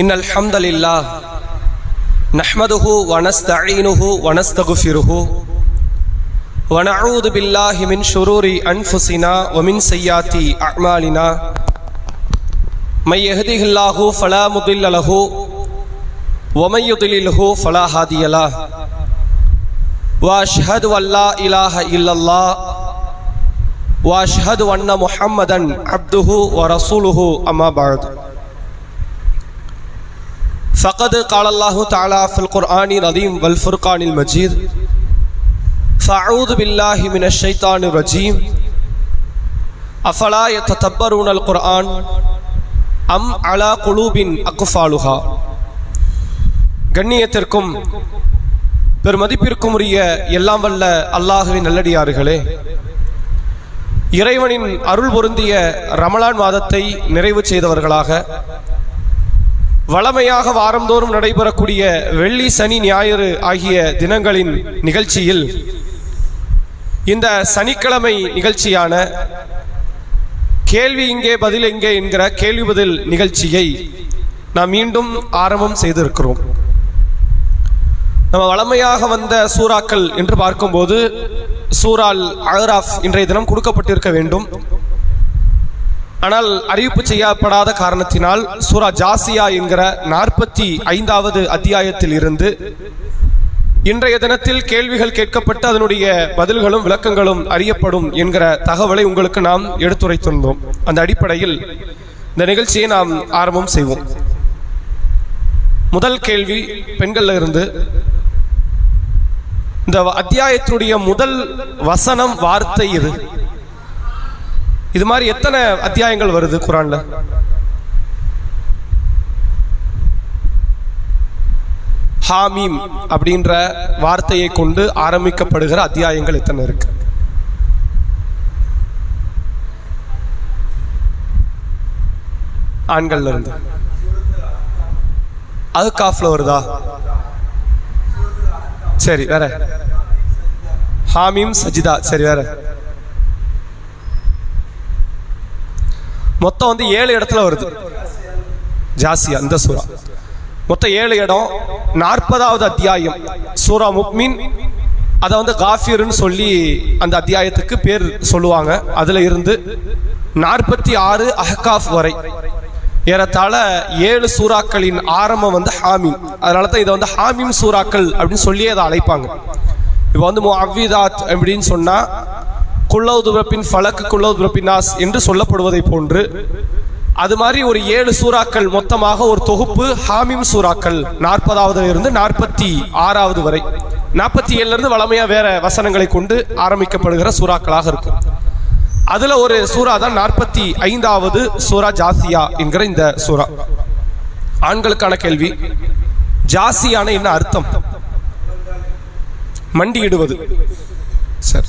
இன்னல் ஹம்தலில்லாஹ் நஹ்மதுஹு வ நஸ்தஈனுஹு வ நஸ்தக்ஃபிருஹு வ நஊது பில்லாஹி மின் ஷுரூரி அன்ஃபுஸினா வ மின் ஸய்யாத்தி அஅமாலினா மை யஹ்திஹில்லாஹு ஃபலா முதில்ல லஹு வ மை யுத்லில்ஹு ஃபலா ஹாதிய லஹ் வ அஷ்ஹது அல்லா இலாஹ இல்லல்லாஹ் வ அஷ்ஹது அன்ன முஹம்மதன் அப்துஹு வ ரசூலுஹு அம்மா பஅத். فقد قال الله تعالى في القرآن العظيم والفرقان المجيد فأعوذ بالله من الشيطان الرجيم أفلا يتدبرون القرآن أم على قلوب أقفالها. கண்ணியத்திற்கும் பெருமதிப்பிற்கும் உரிய எல்லாம் வல்ல அல்லாஹ்வின் நல்லடியார்களே, இறைவனின் அருள் பொருந்திய ரமலான் மாதத்தை நிறைவு செய்தவர்களாக வளமையாக வாரந்தோறும் நடைபெறக்கூடிய வெள்ளி சனி ஞாயிறு ஆகிய தினங்களின் நிகழ்ச்சியில் இந்த சனிக்கிழமை நிகழ்ச்சியான கேள்வி இங்கே பதில் எங்கே என்கிற கேள்வி பதில் நிகழ்ச்சியை நாம் மீண்டும் ஆரம்பம் செய்திருக்கிறோம். நம்ம வளமையாக வந்த சூறாக்கள் என்று பார்க்கும்போது சூரால் அஹ்ராஃப் இன்றைய தினம் கொடுக்கப்பட்டிருக்க வேண்டும். ஆனால் அறிவிப்பு செய்யப்படாத காரணத்தினால் சூரா ஜாசியா என்கிற 45வது அத்தியாயத்தில் இருந்து இன்றைய தினத்தில் கேள்விகள் கேட்கப்பட்டு அதனுடைய பதில்களும் விளக்கங்களும் அறியப்படும் என்கிற தகவலை உங்களுக்கு நாம் எடுத்துரைத்திருந்தோம். அந்த அடிப்படையில் இந்த நிகழ்ச்சியை நாம் ஆரம்பம் செய்வோம். முதல் கேள்வி பெண்கள்ல இருந்து. இந்த அத்தியாயத்தினுடைய முதல் வசனம் வார்த்தை இது மாதிரி எத்தனை அத்தியாயங்கள் வருது குர்ஆன்ல? ஹாமீம் அப்படின்ற வார்த்தையை கொண்டு ஆரம்பிக்கப்படுகிற அத்தியாயங்கள் எத்தனை இருக்கு? ஆண்கள்ல இருந்து அது காஃப்ல வருதா? சரி, வேற ஹாமீம் சஜிதா. சரி, வேற மொத்தம் 7 இடத்துல வருது ஜாசியா இந்த சூரா. மொத்தம் 7 இடம். 40வது அத்தியாயம் சூரா முக்மின். அதை காஃபிர்னு சொல்லி அந்த அத்தியாயத்துக்கு பேர் சொல்லுவாங்க. அதுல இருந்து 46 அஹ்காஃப் வரை ஏறத்தாழ 7 சூறாக்களின் ஆரம்பம் ஹாமீம். அதனால தான் இதை ஹாமீம் சூறாக்கள் அப்படின்னு சொல்லி அதை அழைப்பாங்க. இப்போ முஅவ்விதாத் அப்படின்னு சொன்னா குல்லௌது பிரப்பின் ஃபலக் குல்லௌது பிரப்பின் நாஸ் என்று சொல்லப்படுவதை போன்று அது மாதிரி ஒரு 7 சூறாக்கள் மொத்தமாக ஒரு தொகுப்பு ஹாமீம் சூறாக்கள் 40வது இருந்து 46வது வரை. 47 இருந்து வளமையா வேற வசனங்களை கொண்டு ஆரம்பிக்கப்படுகிற சூறாக்களாக இருக்கும். அதுல ஒரு சூறா தான் 45வது சூரா ஜாசியா என்கிற இந்த சூரா. ஆண்களுக்கான கேள்வி, ஜாசியான என்ன அர்த்தம்? மண்டியிடுவது. சரி,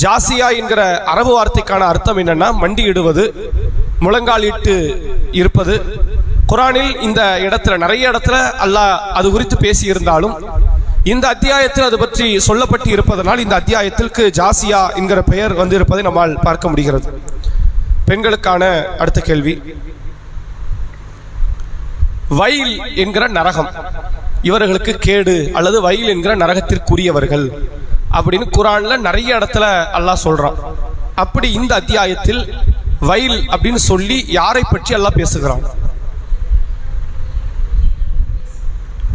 ஜாசியா என்கிற அரபு வார்த்தைக்கான அர்த்தம் என்னன்னா மண்டியிடுவது, முழங்காலிட்டு இருப்பது. குர்ஆனில் இந்த இடத்துல நிறைய இடத்துல அல்லாஹ் அது குறித்து பேசி இருந்தாலும் இந்த அத்தியாயத்தில் அது பற்றி சொல்லப்பட்டு இருப்பதனால் இந்த அத்தியாயத்திற்கு ஜாசியா என்கிற பெயர் இருப்பதை நம்மால் பார்க்க முடிகிறது. பெண்களுக்கான அடுத்த கேள்வி, வைல் என்கிற நரகம் இவர்களுக்கு கேடு அல்லது வைல் என்கிற நரகத்திற்குரியவர்கள் அப்படின்னு குர்ஆன்ல நிறைய இடத்துல அல்லாஹ் சொல்றான். அப்படி இந்த அத்தியாயத்தில் வைல் அப்படின்னு சொல்லி யாரை பற்றி அல்லாஹ் பேசுகிறான்?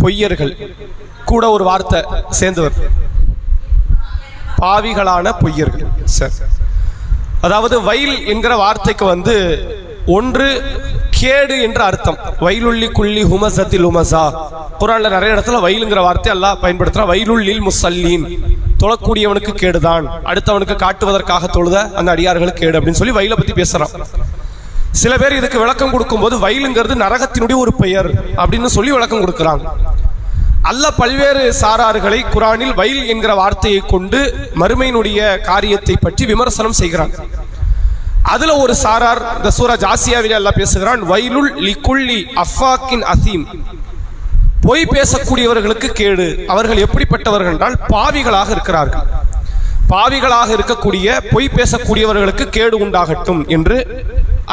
பொய்யர்கள் கூட ஒரு வார்த்தை சேர்ந்தவர், பாவிகளான பொய்யர்கள். சரி, அதாவது வைல் என்கிற வார்த்தைக்கு ஒன்று கேடு என்ற அர்த்தம். வைலுள்ளி குள்ளி ஹுமசத்தில் ஹுமசா. குர்ஆன்ல நிறைய இடத்துல வைலுங்கிற வார்த்தை அல்லாஹ் பயன்படுத்துறான். வைலுள்ளில் முஸல்லீன், தொழக்கூடியவனுக்கு கேடுதான், அடுத்தவனுக்கு காட்டுவதற்காக தொழுத அந்த அடியார்களுக்கு கேடு அப்படின்னு சொல்லி வைலை பத்தி பேசுறான். சில பேர் இதுக்கு விளக்கம் கொடுக்கும் போது வைலுங்கிறது நரகத்தினுடைய ஒரு பெயர் அப்படின்னு சொல்லி விளக்கம் கொடுக்கிறாங்க. அல்லாஹ் பல்வேறு சாரார்களை குர்ஆனில் வைல் என்கிற வார்த்தையை கொண்டு மறுமையினுடைய காரியத்தை பற்றி விமர்சனம் செய்கிறான். அதுல ஒரு சாரார் இந்த சூரா ஜாசியாவிலே அல்லாஹ் பேசுகிறான், வைலுல் லிகுல்லி அஃபாக்கின் அஸீம், பொய் பேசக்கூடியவர்களுக்கு கேடு. அவர்கள் எப்படிப்பட்டவர்கள் என்றால் பாவிகளாக இருக்கிறார்கள். பாவிகளாக இருக்கக்கூடிய பொய் பேசக்கூடியவர்களுக்கு கேடு உண்டாகட்டும் என்று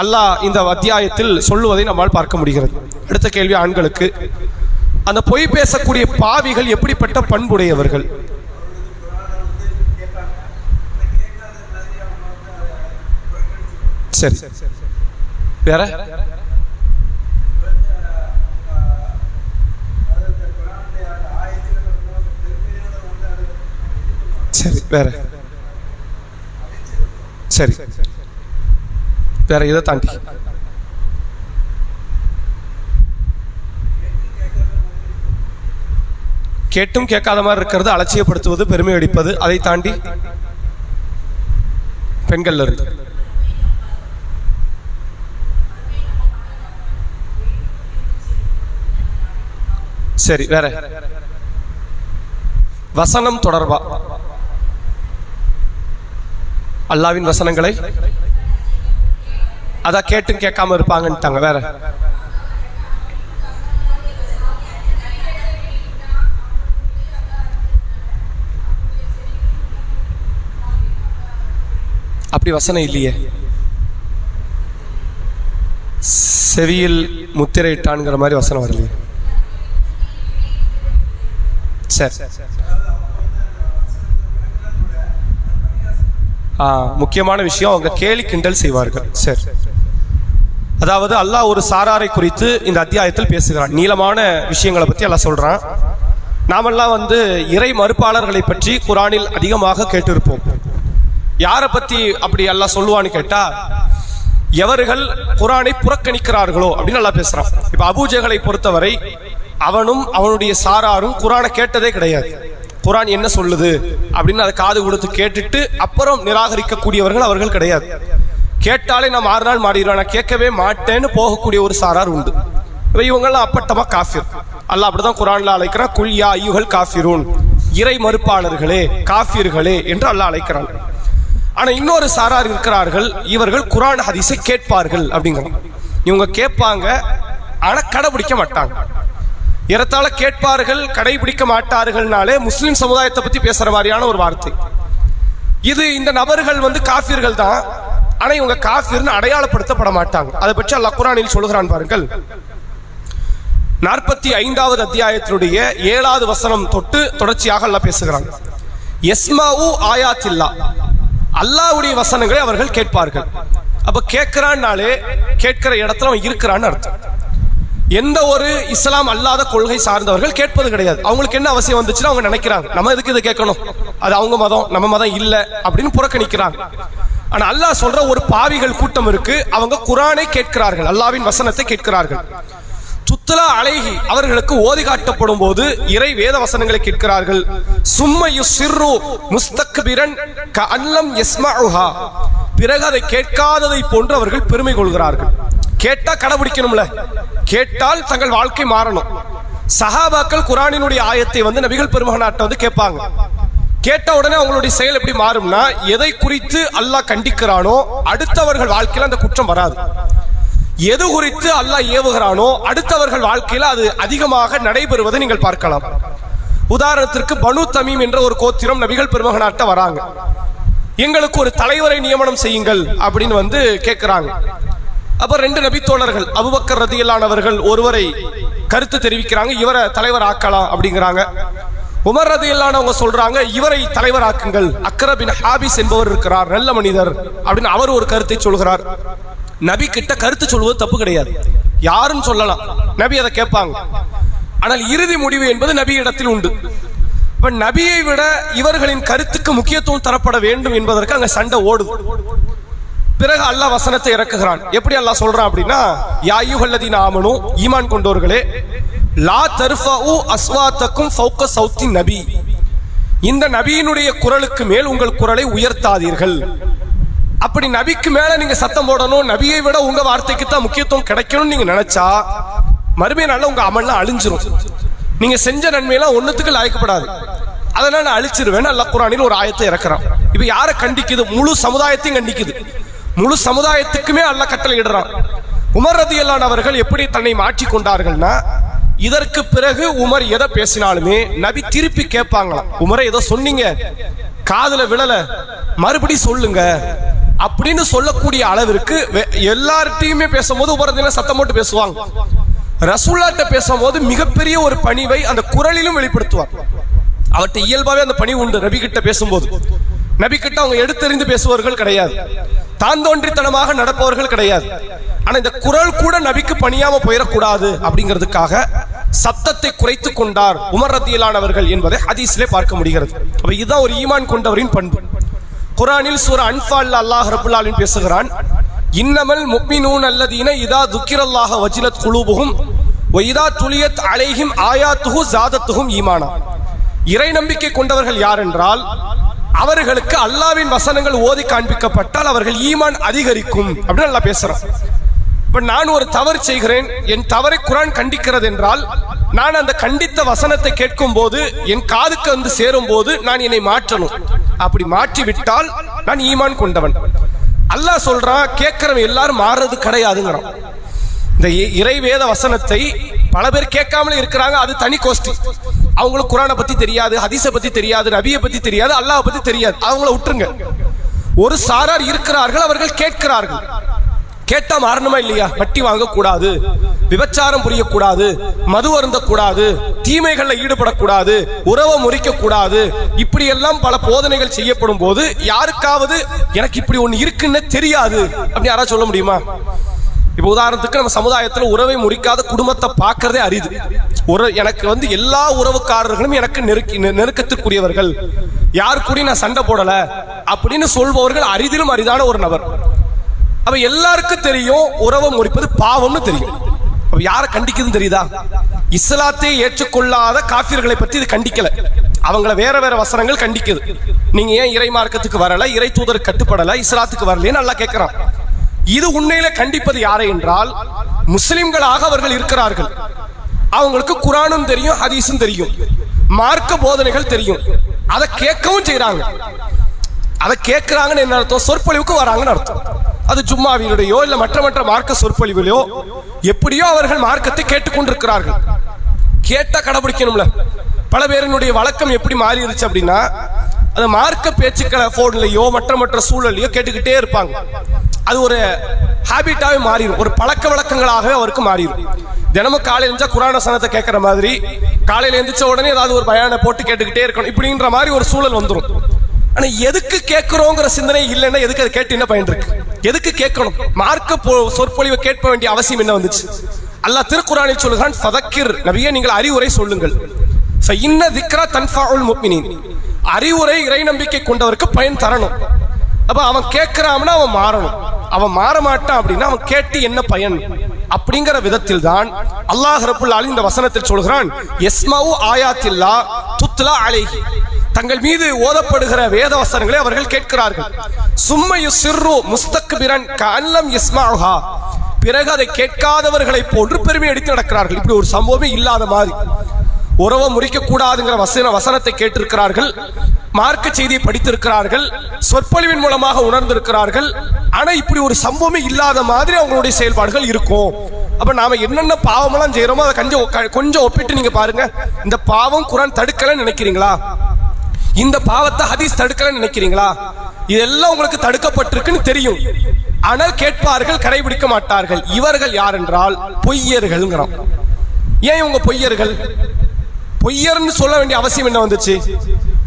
அல்லாஹ் இந்த அத்தியாயத்தில் சொல்லுவதை நம்மால் பார்க்க முடிகிறது. அடுத்த கேள்வி ஆண்களுக்கு, அந்த பொய் பேசக்கூடிய பாவிகள் எப்படிப்பட்ட பண்புடையவர்கள்? சரி, வேற? சரி, வேற? சரி, வேற? இதை தாண்டி கேட்டும் கேட்காத மாதிரி இருக்கிறது, அலட்சியப்படுத்துவது, பெருமை அடிப்பது, அதை தாண்டி பெண்கள்ல இருந்து சரி, வேற? வசனம் தொடர்பா அல்லாவின் வசனங்களை அதான் கேட்டும் கேட்காம இருப்பாங்கன்ட்டாங்க. வேற? அப்படி வசனம் இல்லையே. செவியில் முத்திரையிட்டான்ங்கிற மாதிரி வசனம் வரலையே. சரி, முக்கியமான விஷயம், அவங்க கேலி கிண்டல் செய்வார்கள். சரி, அதாவது அல்லாஹ் ஒரு சாராரை குறித்து இந்த அத்தியாயத்தில் பேசுகிறான். நீளமான விஷயங்களை பற்றி அல்லாஹ் சொல்றான். நாமெல்லாம் இறை மறுப்பாளர்களை பற்றி குரானில் அதிகமாக கேட்டிருப்போம். யாரை பத்தி அப்படி அல்லாஹ் சொல்லுவான்னு கேட்டா, எவர்கள் குரானை புறக்கணிக்கிறார்களோ அப்படின்னு அல்லாஹ் பேசுறான். இப்ப அபூஜகளை பொறுத்தவரை அவனும் அவனுடைய சாராரும் குரானை கேட்டதே கிடையாது. குரான் என்ன சொல்லுது அப்படின்னு அதை காது கொடுத்து கேட்டுட்டு அப்புறம் நிராகரிக்கக்கூடியவர்கள் அவர்கள் கிடையாது. கேட்டாலே நான் 6 நாள் மாறிடுவேன், நான் கேட்கவே மாட்டேன்னு போகக்கூடிய ஒரு சாரார் உண்டு. இவங்கெல்லாம் அப்பட்டமா காஃபிர். அல்லாஹ் அப்படிதான் குரான்ல அழைக்கிறான், குல் யா அய்யுஹல் காஃபிரூன், இறை மறுப்பாளர்களே, காஃபிர்களே என்று அல்லாஹ் அழைக்கிறான். ஆனா இன்னொரு சாரார் இருக்கிறார்கள், இவர்கள் குரான் ஹதீஸை கேட்பார்கள் அப்படிங்கிறான். இவங்க கேட்பாங்க, ஆனா கடைபிடிக்க மாட்டாங்க. ஏறத்தாழ கேட்பார்கள் கடைபிடிக்க மாட்டார்கள்னாலே முஸ்லிம் சமுதாயத்தை பத்தி பேசுற மாதிரியான ஒரு வார்த்தை இது. இந்த நபர்கள் காஃபிர்கள் தான், ஆனா இவங்க காஃபிர்னு அடையாளப்படுத்தப்பட மாட்டாங்க. அதை பற்றி அல்லாஹ் குர்ஆனில் சொல்கிறான் பாருங்கள். 45வது அத்தியாயத்தினுடைய 7வது வசனம் தொட்டு தொடர்ச்சியாக அல்லாஹ் பேசுகிறான். யஸ்மாஉ ஆயாத்தில்லா, அல்லாஹ்வுடைய வசனங்களை அவர்கள் கேட்பார்கள். அப்ப கேட்கிறான்னாலே கேட்கிற இடத்துல அவன் இருக்கிறான்னு அர்த்தம். எந்த ஒரு இஸ்லாம் அல்லாத கொள்கை சார்ந்தவர்கள் கேட்பது கிடையாது. அவங்களுக்கு என்ன அவசியம் வந்துச்சுன்னா அவங்க நினைக்கிறாங்க, நம்ம எதுக்கு இதை கேட்கணும், அது அவங்க மதம், நம்ம மதம் இல்ல அப்படின்னு புறக்கணிக்கிறாங்க. ஆனா அல்லாஹ் சொல்ற ஒரு பாவிகள் கூட்டம் இருக்கு, அவங்க குரானை கேட்கிறார்கள், அல்லாஹ்வின் வசனத்தை கேட்கிறார்கள். துத்லா அலைஹி, அவர்களுக்கு ஓதி காட்டப்படும் போது இறை வேத வசனங்களை கேட்கிறார்கள். சும்ம யுஸ்ஸிர்ரு முஸ்தக்பிரன் கஅல்லம் யஸ்மஉஹா, பிறகு அதை கேட்காததை போன்று அவர்கள் பெருமை கொள்கிறார்கள். கேட்டா கடைபிடிக்கணும்ல, கேட்டால் தங்கள் வாழ்க்கை மாறணும். சஹாபாக்கள் குரானினுடைய ஆயத்தை நபிகள் பெருமகனாட்ட கேட்பாங்க. கேட்ட உடனே அவங்களுடைய செயல் எப்படி மாறும்னா, எதை குறித்து அல்லாஹ் கண்டிக்கிறானோ அடுத்தவர்கள் வாழ்க்கையில அந்த குற்றம் வராது. எது குறித்து அல்லாஹ் ஏவுகிறானோ அடுத்தவர்கள் வாழ்க்கையில அது அதிகமாக நடைபெறுவதை நீங்கள் பார்க்கலாம். உதாரணத்திற்கு பனு தமீம் என்ற ஒரு கோத்திரம் நபிகள் பெருமகனாட்ட வராங்க. எங்களுக்கு ஒரு தலைவரை நியமனம் செய்யுங்கள் அப்படின்னு கேட்கிறாங்க. அப்ப 2 நபி தோழர்கள் அபூபக்கர் ரதியல்லாஹு அவர்கள் ஒருவரை கருத்து தெரிவிக்கிறாங்க, இவரை தலைவர் ஆக்கலாம் அப்படிங்கிறாங்க. உமர் ரதியல்லாஹு அவங்க சொல்றாங்க, இவரை தலைவர் ஆக்குங்கள், அக்ரா பின் ஹாபிஸ் என்பவர் இருக்கிறார், நல்ல மனிதர் அப்படின்னு அவர் ஒரு கருத்தை சொல்கிறார். நபி கிட்ட கருத்து சொல்வது தப்பு கிடையாது, யாரும் சொல்லலாம், நபி அதை கேட்பாங்க. ஆனால் இறுதி முடிவு என்பது நபி இடத்தில் உண்டு. இப்ப நபியை விட இவர்களின் கருத்துக்கு முக்கியத்துவம் தரப்பட வேண்டும் என்பதற்கு அங்க சண்டை ஓடுது. பிறகு அல்லாஹ் வசனத்தை இறக்குகிறான். எப்படி அல்லாஹ் சொல்றான் அப்படின்னா, யா அய்யுஹல்லதீன ஆமனூ, ஈமான் கொண்டோர்களே, லா தர்ஃபஉ அஸ்வாத்தக்கும் ஃபௌக ஸௌத்தி நபி, இந்த நபியினுடைய குரலுக்கு மேல் உங்கள் குரலை உயர்த்தாதீர்கள். அப்படி நபிக்கு மேல நீங்க சத்தம் போடணும், நபியை விட உங்க வார்த்தைக்கு தான் முக்கியத்துவம் கிடைக்கணும்னு நீங்க நினைச்சா மறுமை நாள்ல உங்க அமல்லாம் அழிஞ்சிரும். நீங்க செஞ்ச நன்மையெல்லாம் ஒண்ணுத்துக்கு லாய்க்கப்படாது, அதனால நான் அழிச்சிருவேன். அல்லாஹ் குர்ஆனில் ஒரு ஆயத்தை இறக்குறான். இப்ப யாரை கண்டிக்குது? முழு சமுதாயத்தையும் கண்டிக்குது. முழு சமுதாயத்துக்குமே அல்லாஹ் கட்டளை இடுறான். உமர் ரதியல்லாஹு அவர்கள் எப்படி தன்னை மாற்றி கொண்டார்கள்னா, இதற்கு பிறகு உமர் எதை பேசினாலுமே நபி திருப்பி கேட்பாங்களாம், உமரை ஏதோ சொன்னீங்க காதுல விழல, மறுபடி சொல்லுங்க அப்படின்னு சொல்லக்கூடிய அளவிற்கு எல்லார்ட்டையுமே பேசும்போது உமர் ரதியல்லாஹு சத்தம் போட்டு பேசுவாங்க. ரசூலுல்லாஹ்ட்ட பேசும்போது மிகப்பெரிய ஒரு பணிவை அந்த குரலிலும் வெளிப்படுத்துவார். அவர்கிட்ட இயல்பாவே அந்த பணி உண்டு. நபி கிட்ட பேசும்போது நபி கிட்ட அவங்க எடுத்தறிந்து பேசுபவர்கள் கிடையாது, தான் தோன்றித்தனமாக நடப்பவர்கள் கிடையாது. ஆனா இந்த குரல் கூட நபிக்கு பணியாம போயிடக்கூடாது அப்படிங்கிறதுக்காக சத்தத்தை குறைத்து கொண்டார் உமர் ரலியல்லாஹு அவர்கள் என்பதை ஹதீஸ்லே பார்க்க முடிகிறது. அப்ப இதுதான் ஒரு ஈமான் கொண்டவரின் பண்பு. குர்ஆனில் சூரா அன்ஃபால் அல்லாஹ் ரப்பல் ஆலமீன் பேசுகிறான், இன்னமல் முஃமினூன அல்லதீன இதா துக்கிரல்லாஹ வஜிலத் குலூபுஹும் வ இதா துலியத் அலைஹிம் ஆயாத்துஹு ஸாதத்துஹும் ஈமானா. இறை நம்பிக்கை கொண்டவர்கள் யார் என்றால், அவர்களுக்கு அல்லாஹ்வின் வசனங்கள் ஓதி காண்பிக்கப்பட்டால் அவர்கள் ஈமான் அதிகரிக்கும் அப்படின்னு அல்லாஹ் பேசுறான். இப்ப நான் ஒரு தவறு செய்கிறேன், என் தவறை குர்ஆன் கண்டிக்கிறது என்றால், நான் அந்த கண்டித்த வசனத்தை கேட்கும் போது என் காதுக்கு வந்து சேரும் போது நான் என்னை மாற்றணும். அப்படி மாற்றி விட்டால் நான் ஈமான் கொண்டவன். அல்லாஹ் சொல்றான், கேட்கிறவன் எல்லாரும் மாறுறது கிடையாதுங்கிறான். இந்த இறை வேத வசனத்தை பல பேர் கேட்காமலே இருக்கிறாங்க, அது தனி கோஷ்டி. அவங்களுக்கு குர்ஆனை பத்தி தெரியாது, ஹதீஸை பத்தி தெரியாது, நபியை பத்தி தெரியாது, அல்லாஹ் பத்தி தெரியாது, அவங்கள விட்டுருங்க. ஒரு சாரார் இருக்கிறார்கள், அவர்கள் கேட்கிறார்கள். கேட்டா மாறணுமா இல்லையா? வட்டி வாங்க கூடாது, விபச்சாரம் புரியக்கூடாது, மது அருந்தக்கூடாது, தீமைகள்ல ஈடுபடக்கூடாது, உறவை முறிக்க கூடாது, இப்படி எல்லாம் பல போதனைகள் செய்யப்படும் போது யாருக்காவது எனக்கு இப்படி ஒண்ணு இருக்குன்னு தெரியாது அப்படி யாராவது சொல்ல முடியுமா? இப்ப உதாரணத்துக்கு நம்ம சமுதாயத்துல உறவை முறிக்காத குடும்பத்தை பார்க்கறதே அரிது. எனக்கு வந்து எல்லா உறவுக்காரர்களும் எனக்கு நெருக்கத்துக்குரியவர்கள், யாரு கூட நான் சண்டை போடல அப்படின்னு சொல்பவர்கள் அரிதிலும் அரிதான ஒரு நபர். அப்ப எல்லாருக்கும் தெரியும் உறவை முறிப்பது பாவம்னு தெரியும். அப்ப யாரை கண்டிக்குதுன்னு தெரியுதா? இஸ்லாத்தை ஏற்றுக்கொள்ளாத காஃபிர்களை பத்தி இது கண்டிக்கல, அவங்கள வேற வேற வசனங்கள் கண்டிக்குது. நீங்க ஏன் இறை மார்க்கத்துக்கு வரல, இறை தூதருக்கு கட்டுப்படல, இஸ்லாத்துக்கு வரலன்னு நல்லா கேட்கிறான். இது உண்மையில கண்டிப்பது யாரை என்றால், முஸ்லிம்களாக அவர்கள் இருக்கிறார்கள், அவங்களுக்கு குர்ஆனும் தெரியும், ஹதீஸும் தெரியும், மார்க்க போதனைகள் தெரியும், அதை கேட்கவும் செய்யறாங்க. அதை கேட்கிறாங்கன்னு என்ன அர்த்தம்? சொற்பொழிவுக்கு வராங்கன்னு அர்த்தம். அது ஜும்மாவிலுடையோ இல்ல மற்ற மார்க்க சொற்பொழிவிலையோ எப்படியோ அவர்கள் மார்க்கத்தை கேட்டுக்கொண்டிருக்கிறார்கள். கேட்டா கடைபிடிக்கணும்ல. பல பேரினுடைய வழக்கம் எப்படி மாறிடுச்சு அப்படின்னா, அந்த மார்க்க பேச்சுக்களை போன்லயோ மற்ற சூழலையோ கேட்டுக்கிட்டே இருப்பாங்க. அது ஒரு ஹாபிட்டாவே மாறிடும், ஒரு பழக்க வழக்கங்களாகவே அவருக்கு மாறிடும். தினமும் காலையில எழுந்தா குர்ஆன் வசனத்தை கேட்கிற மாதிரி, காலையில எழுந்திரிச்ச உடனே ஏதாவது ஒரு பயானை போட்டு கேட்டுக்கிட்டே இருக்கணும், இப்படின்ற மாதிரி ஒரு சூழல் வந்துடும். ஆனா எதுக்கு கேட்கிறோங்கிற சிந்தனை இல்லைன்னா எதுக்கு அதை கேட்டு என்ன பயன் இருக்கு? எதுக்கு கேட்கணும்? மார்க்க சொற்பொழிவை கேட்க வேண்டிய அவசியம் என்ன வந்துச்சு? அல்லாஹ் திருக்குர்ஆனில் சொல்கிறான், ஃபதக்கிர், நபியே நீங்கள் அறிவுரை சொல்லுங்கள். ஃபஇன்ன திக்ரா தன்ஃபஉல் முஃமினீன், அறிவுரை இறை நம்பிக்கை கொண்டவருக்கு பயன் தரணும். அப்ப அவன் கேட்கிறான்னா அவன் மாறணும், அவன் மாற மாட்டான் அப்படின்னா அவன் கேட்டு என்ன பயன்? அப்படிங்கிற விதத்தில் தான் அல்லாஹ் ரப்புல் ஆலமீன் இந்த வசனத்தில் சொல்கிறான், யஸ்மஉ ஆயாத்தில்லா துத்லா அலைஹி, தங்கள் மீது ஓதப்படுகிற வேத வசனங்களை அவர்கள் கேட்கிறார்கள். சும்ம யுஸ்ரு முஸ்தக்பிரன் கஅல்லம் யஸ்மஉஹா, பிறகு அதை கேட்காதவர்களை போன்று பெருமை அடித்து நடக்கிறார்கள். இப்படி ஒரு சம்பவமே இல்லாத மாதிரி. உறவை முறிக்க கூடாதுங்கிற வசனத்தை கேட்டிருக்கிறார்கள், மார்க்க செய்தியை படித்திருக்கிறார்கள், சொற்பொழிவின் மூலமாக உணர்ந்திருக்கிறார்கள். ஆனா இப்படி ஒரு சம்பவமே இல்லாத மாதிரி அவங்களுடைய செயல்பாடுகள் இருக்கும். அப்ப நாம என்னென்ன பாவமெல்லாம் செய்யறோமோ அதை கொஞ்சம் ஒப்பிட்டு நீங்க பாருங்க. இந்த பாவம் குர்ஆன் தடுக்கலன்னு நினைக்கிறீங்களா? இந்த பாவத்தை ஹதீஸ் தடுக்கலன்னு நினைக்கிறீங்களா? இதெல்லாம் உங்களுக்கு தடுக்கப்பட்டிருக்குன்னு தெரியும், ஆனால் கேட்பார்கள், கடைபிடிக்க மாட்டார்கள். இவர்கள் யார் என்றால் பொய்யர்கள். ஏன் இவங்க பொய்யர்கள்? பொய்யர்னு சொல்ல வேண்டிய அவசியம் என்ன வந்துச்சு?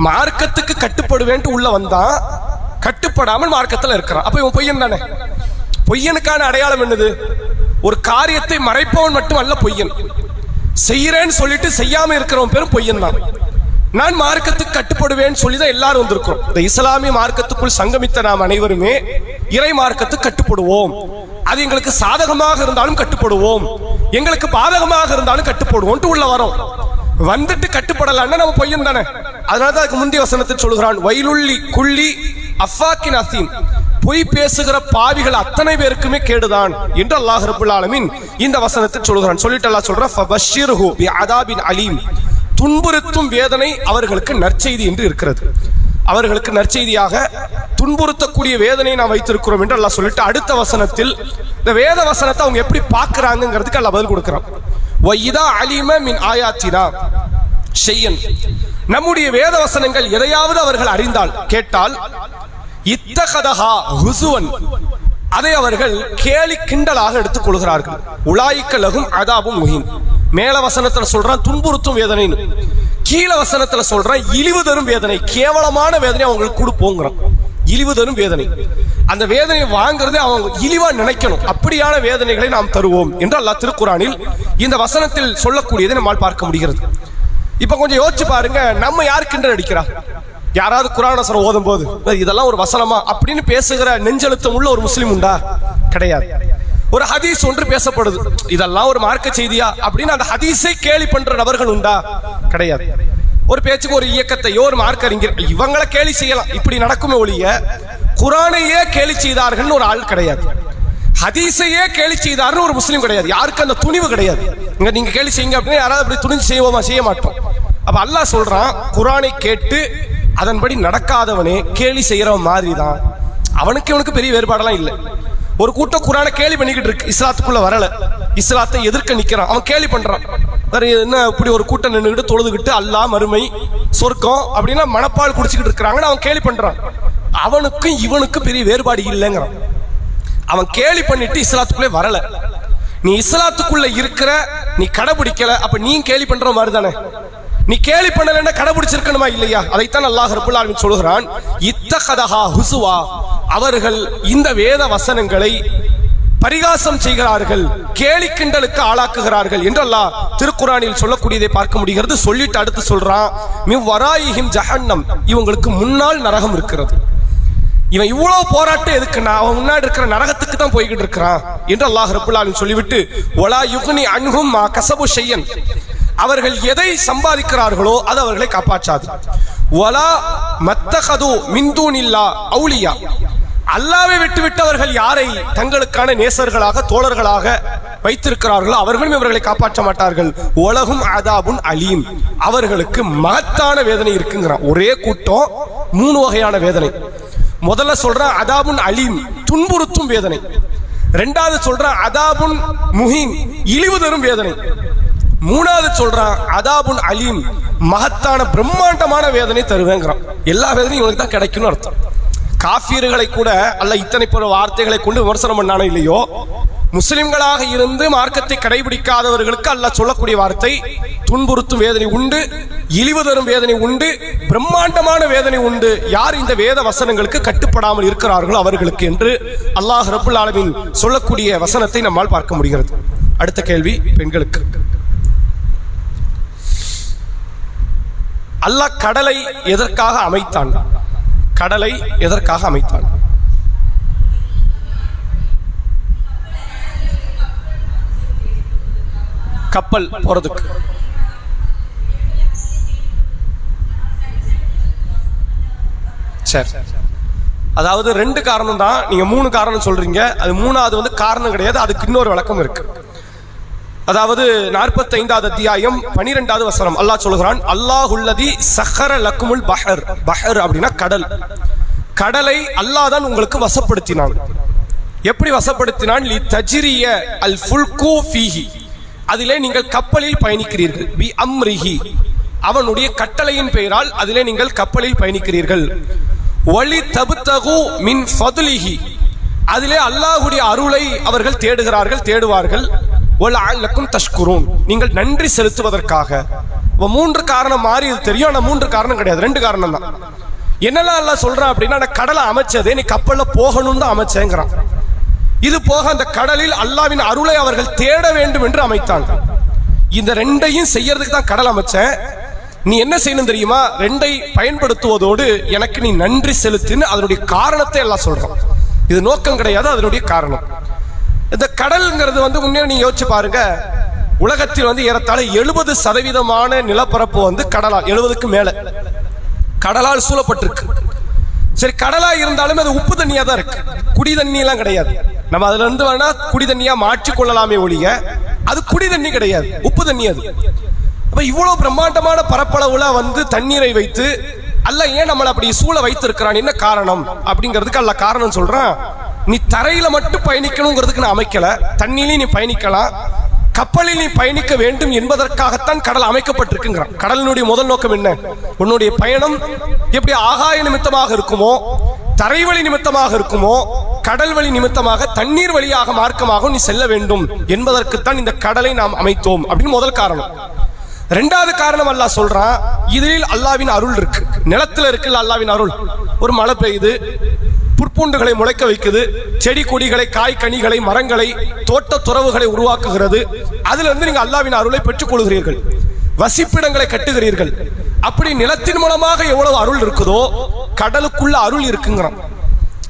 மார்க்கத்துக்கு கட்டுப்படுவேன் உள்ள வந்தான், கட்டுப்படாமல் மார்க்கத்துல இருக்கிறான், அப்ப இவன் பொய்யன் தானே. பொய்யனுக்கான அடையாளம் என்னது? ஒரு காரியத்தை மறைப்பவன் மட்டும் அல்ல பொய்யன், செய்யறேன்னு சொல்லிட்டு செய்யாம இருக்கிறவன் பேரும் பொய்யன் தான். நான் மார்க்கத்துக்கு கட்டுப்படுவேன் சொல்லிதான் எல்லாரும் வந்திருக்கிறோம். இந்த இஸ்லாமிய மார்க்கத்துக்குள் சங்கமித்த நாம் அனைவருமே இறை மார்க்கத்துக்கு கட்டுப்படுவோம். அது எங்களுக்கு சாதகமாக இருந்தாலும் கட்டுப்படுவோம், எங்களுக்கு பாதகமாக இருந்தாலும் கட்டுப்படுவோம் உள்ள வரோம். வந்துட்டு கட்டுப்படலான்னா நம்ம பொய்யன் தானே. அதனாலதான் அதுக்கு முந்தைய வசனத்தை சொல்கிறான், வயலுள்ளி குள்ளி அஃபாக்கின் அசீம், பொய் பேசுகிற பாவிகள் அத்தனை பேருக்குமே கேடுதான் என்று அல்லாஹ் ரப்புல் ஆலமீன் இந்த வசனத்தை சொல்கிறான். சொல்லிட்டு அல்லாஹ் சொல்றான், ஃபபஷ்ஷிர்ஹு பிஅதாபின் அலீம், துன்புறுத்தும் வேதனை அவர்களுக்கு நற்செய்தி என்று இருக்கிறது. அவர்களுக்கு நற்செய்தியாக துன்புறுத்தக்கூடிய வேதனையை நான் வைத்திருக்கிறோம் என்று அல்லாஹ் சொல்லிட்டு அடுத்த வசனத்தில் இந்த வேத வசனத்தை அவங்க எப்படி பார்க்கறாங்கிறதுக்கு அல்லாஹ் பதில் கொடுக்கிறான். வஇதா அலிம மின் ஆயாத்தினா ஷையன், நம்முடைய வேத வசனங்கள் எதையாவது அவர்கள் அறிந்தால் கேட்டால், இத்தகதஹா ஹுசுவன், அதை அவர்கள் கேலி கிண்டலாக எடுத்துக் கொள்கிறார்கள். உலாயிக்க லகும் அதாபும் முஹீன். மேல வசனத்துல சொல்றான் துன்புறுத்தும் வேதனைன்னு, கீழ வசனத்துல சொல்றான் இழிவு தரும் வேதனை, கேவலமான வேதனை அவங்களுக்கு கொடுப்போங்கிறான். இழிவு தரும் வேதனை, அந்த வேதனையை வாங்குறதே அவங்க இழிவா நினைக்கணும். அப்படியான வேதனைகளை நாம் தருவோம் என்று அல்லாஹ் திருக்குரானில் இந்த வசனத்தில் சொல்லக்கூடியதை நம்மால் பார்க்க முடிகிறது. இப்ப கொஞ்சம் யோசிச்சு பாருங்க, நம்ம யாரு கிண்டல் அடிக்கிறா? யாராவது குர்ஆன் வசனம் ஓதும் போது இதெல்லாம் ஒரு வசனமா அப்படின்னு பேசுகிற நெஞ்செழுத்தம் உள்ள ஒரு முஸ்லிம் உண்டா? கிடையாது. ஒரு ஹதீஸ் ஒன்று பேசப்படுது, இதெல்லாம் ஒரு மார்க்க செய்தியா அப்படின்னு அந்த ஹதீஸை கேலி பண்ற நபர்கள் உண்டா? கிடையாது. ஒரு பேச்சுக்கு ஒரு இயக்கத்தையோ ஒரு மார்க்க அறிஞர் இவங்களை கேலி செய்யலாம், இப்படி நடக்குமே ஒழிய குர்ஆனையே கேலி செய்தார்கள் ஒரு ஆள் கிடையாது. ஹதீஸையே கேலி செய்தார்கள் ஒரு முஸ்லீம் கிடையாது. யாருக்கு அந்த துணிவு கிடையாது. நீங்க கேலி செய்யுங்க அப்படின்னு யாராவது அப்படி துணிஞ்சு செய்வோமா? செய்ய மாட்டோம். அப்ப அல்லாஹ் சொல்றான், குர்ஆனை கேட்டு அதன்படி நடக்காதவனே கேலி செய்யறவன் மாதிரி தான். அவனுக்கு இவனுக்கு பெரிய வேறுபாடெல்லாம் இல்லை. ஒரு கூட்டம் குர்ஆனை கேலி பண்ணிக்கிட்டு இருக்கு, இஸ்லாத்துக்குள்ள வரல, இஸ்லாத்தை எதிர்க்க நிக்கிறான், அவன் கேலி பண்றான். என்ன இப்படி ஒரு கூட்டம் நின்றுகிட்டு தொழுதுகிட்டு அல்லாஹ் மறுமை சொர்க்கம் அப்படின்னா மனப்பால் குடிச்சுக்கிட்டு இருக்கிறாங்கன்னு அவன் கேலி பண்றான். அவனுக்கும் இவனுக்கும் பெரிய வேறுபாடு இல்லைங்கிறான். அவன் கேலி பண்ணிட்டு இஸ்லாத்துக்குள்ளே வரல. நீ இஸ்லாத்துக்குள்ள இருக்கிற, நீ கடைபிடிக்கல, அப்ப நீ கேலி பண்ற மாதிரி தானே. நீ கேலி பண்ணலன்னா கடைபிடிச்சிருக்கணுமா இல்லையா? அதைத்தான் அல்லாஹ் ரப்பல் ஆலமீன் சொல்கிறான், இத்தகதஹா ஹுசுவா, அவர்கள் இந்த வேத வசனங்களை பரிகாசம் செய்கிறார்கள், கேலி கிண்டலுக்கு ஆளாக்குகிறார்கள் என்று அல்லாஹ் திருக்குரானில் சொல்லக்கூடியதை பார்க்க முடிகிறது. சொல்லிட்டு அடுத்து சொல்றான், மின் வராயிஹிம் ஜஹன்னம், இவங்களுக்கு முன்னால் நரகம் இருக்கிறது. இவன் இவ்வளவு போராட்டம் எதுக்குன்னா அவன் முன்னாடி இருக்கிற நரகத்துக்கு தான் போய்கிட்டு இருக்கிறான் என்று அல்லாஹ் ரப்பல் ஆலமீன் சொல்லிவிட்டு, வலா யுக்னி அன்ஹும் மா கஸபு ஷையன், அவர்கள் எதை சம்பாதிக்கிறார்களோ அது அவர்களை காப்பாற்றாது. வலா மத்தகது மின் தூனில்லா அவுலியா, அல்லாஹ்வை விட்டுவிட்டவர்கள் யாரை தங்களுக்கான நேசர்களாக தோழர்களாக வைத்திருக்கிறார்களோ அவர்களும் இவர்களை காப்பாற்ற மாட்டார்கள். உலகும் அதாபுன் அலீம், அவர்களுக்கு மகத்தான வேதனை இருக்குங்கிறான். ஒரே கூட்டம் 3 வகையான வேதனை. முதல்ல சொல்றான் அதாபுன் அலீம், துன்புறுத்தும் வேதனை. ரெண்டாவது சொல்றான் அதாபுன் முஹீன், இழிவு தரும் வேதனை. மூணாவது சொல்றான் அதாபுன் அலீம், மகத்தான பிரம்மாண்டமான வேதனை தருவேங்கிறான். எல்லா வேதனையும் இவனுக்கு தான் கிடைக்கும்னு அர்த்தம். காஃபியர்களை கூட அல்ல இத்தனை பெரிய வார்த்தைகளை கொண்டு விமர்சனம் பண்ணானோ இல்லையோ, முஸ்லிம்களாக இருந்து மார்க்கத்தை கடைபிடிக்காதவர்களுக்கு அல்லாஹ் சொல்லக்கூடிய வார்த்தை துன்புறுத்தும் வேதனை உண்டு, இழிவு தரும் வேதனை உண்டு, பிரம்மாண்டமான வேதனை உண்டு. யார் இந்த வேத வசனங்களுக்கு கட்டுப்படாமல் இருக்கிறார்களோ அவர்களுக்கு என்று அல்லாஹ் ரப்பல் ஆலமீன் சொல்லக்கூடிய வசனத்தை நம்மால் பார்க்க முடிகிறது. அடுத்த கேள்வி பெண்களுக்கு. அல்லாஹ் கடலை எதற்காக அமைத்தான்? கடலை எதற்காக அமைத்தான்? கப்பல் போறதுக்கு. சரி, அதாவது 2 காரணம் தான். நீங்க 3 காரணம் சொல்றீங்க, அது 3வது காரணம் கிடையாது, அதுக்கு இன்னொரு விளக்கம் இருக்கு. அதாவது 45வது அத்தியாயம் 12வது வசனம் அல்லாஹ் சொல்கிறான், அல்லாஹுல்லதி சஹர லக்குமுல் பஹர். பஹர் அப்படின்னா கடல். கடலை அல்லாஹ் தான் உங்களுக்கு வசப்படுத்தினான். எப்படி வசப்படுத்தினான்? லி தஜ்ரிய அல் ஃபுல்கு ஃபீஹி, அதிலே நீங்கள் கப்பலில் பயணிக்கிறீர்கள். பி அம்ரிஹி, அவனுடைய கட்டளையின் பெயரால் அதிலே நீங்கள் கப்பலில் பயணிக்கிறீர்கள். வலி தபுத்தகு மின் ஃபதுலிஹி, அதிலே அல்லாஹ்வுடைய அருளை அவர்கள் தேடுவார்கள். வலஅல்லக்கும் தஷ்குரூன், நீங்கள் நன்றி செலுத்துவதற்காக. 3 காரணம் மாறி இது தெரியும், ஆனா 3 காரணம் கிடையாது, 2 காரணம் தான். என்னெல்லாம் அல்லாஹ் சொல்றான் அப்படின்னா, அந்த கடலை அமைச்சதே நீ கப்பல்ல போகணும் தான் அமைச்சேங்கிறான். இது போக அந்த கடலில் அல்லாஹ்வின் அருளை அவர்கள் தேட வேண்டும் என்று அமைத்தான். இந்த 2ஐயும் செய்யறதுக்கு தான் கடல் அமைச்சேன். நீ என்ன செய்யணும் தெரியுமா? 2ஐ பயன்படுத்துவதோடு எனக்கு நீ நன்றி செலுத்துன்னு அதனுடைய காரணத்தை எல்லாம் சொல்றான். இது நோக்கம் கிடையாது, அதனுடைய காரணம். இந்த கடல்ங்கிறது முன்னே நீங்க யோசிச்சு பாருங்க, உலகத்தில் ஏறத்தாழ 70% நிலப்பரப்பு கடலால், 70க்கு மேல கடலால் சூழப்பட்டிருக்கு. சரி, கடலா இருந்தாலுமே அது உப்பு தண்ணியா தான் இருக்கு, குடி தண்ணி எல்லாம் கிடையாது. நம்ம அதுல இருந்து வேணா குடி தண்ணியா மாற்றிக் கொள்ளலாமே ஒழிய அது குடி தண்ணி கிடையாது, உப்பு தண்ணி அது. அப்ப இவ்வளவு பிரம்மாண்டமான பரப்பளவுல தண்ணீரை வைத்து அல்லாஹ் ஏன் நம்மளை அப்படி சூழ வைத்திருக்கிறான்? என்ன காரணம் அப்படிங்கிறதுக்கு அல்லாஹ் காரணம் சொல்றான். நீ தரையில மட்டும் பயணிக்கணுங்கிறதுக்கு நான் அமைக்கல, தண்ணியிலையும் நீ பயணிக்கலாம், கப்பலில் நீ பயணிக்க வேண்டும் என்பதற்காகத்தான் கடல் அமைக்கப்பட்டிருக்குங்கிறான். கடலினுடைய முதல் நோக்கம் என்ன? உன்னுடைய பயணம் எப்படி ஆகாய நிமித்தமாக இருக்குமோ, தரைவழி நிமித்தமாக இருக்குமோ, கடல் வழி நிமித்தமாக தண்ணீர் வழியாக மார்க்கமாக நீ செல்ல வேண்டும் என்பதற்குத்தான் இந்த கடலை நாம் அமைத்தோம் அப்படின்னு முதல் காரணம். ரெண்டாவது காரணம் அல்லாஹ் சொல்றான், இதில் அல்லாவின் அருள் இருக்கு. நிலத்துல இருக்குல்ல அல்லாவின் அருள். ஒரு மழை பெய்யுது, புற்பூண்டுகளை முளைக்க வைக்குது, செடி கொடிகளை, காய் கனிகளை, மரங்களை, தோட்ட துறவுகளை உருவாக்குகிறது. அதுல இருந்து நீங்க அல்லாவின் அருளை பெற்றுக் கொள்கிறீர்கள், வசிப்பிடங்களை கட்டுகிறீர்கள். அப்படி நிலத்தின் மூலமாக எவ்வளவு அருள் இருக்குதோ கடலுக்குள்ள அருள் இருக்குங்கிறான்.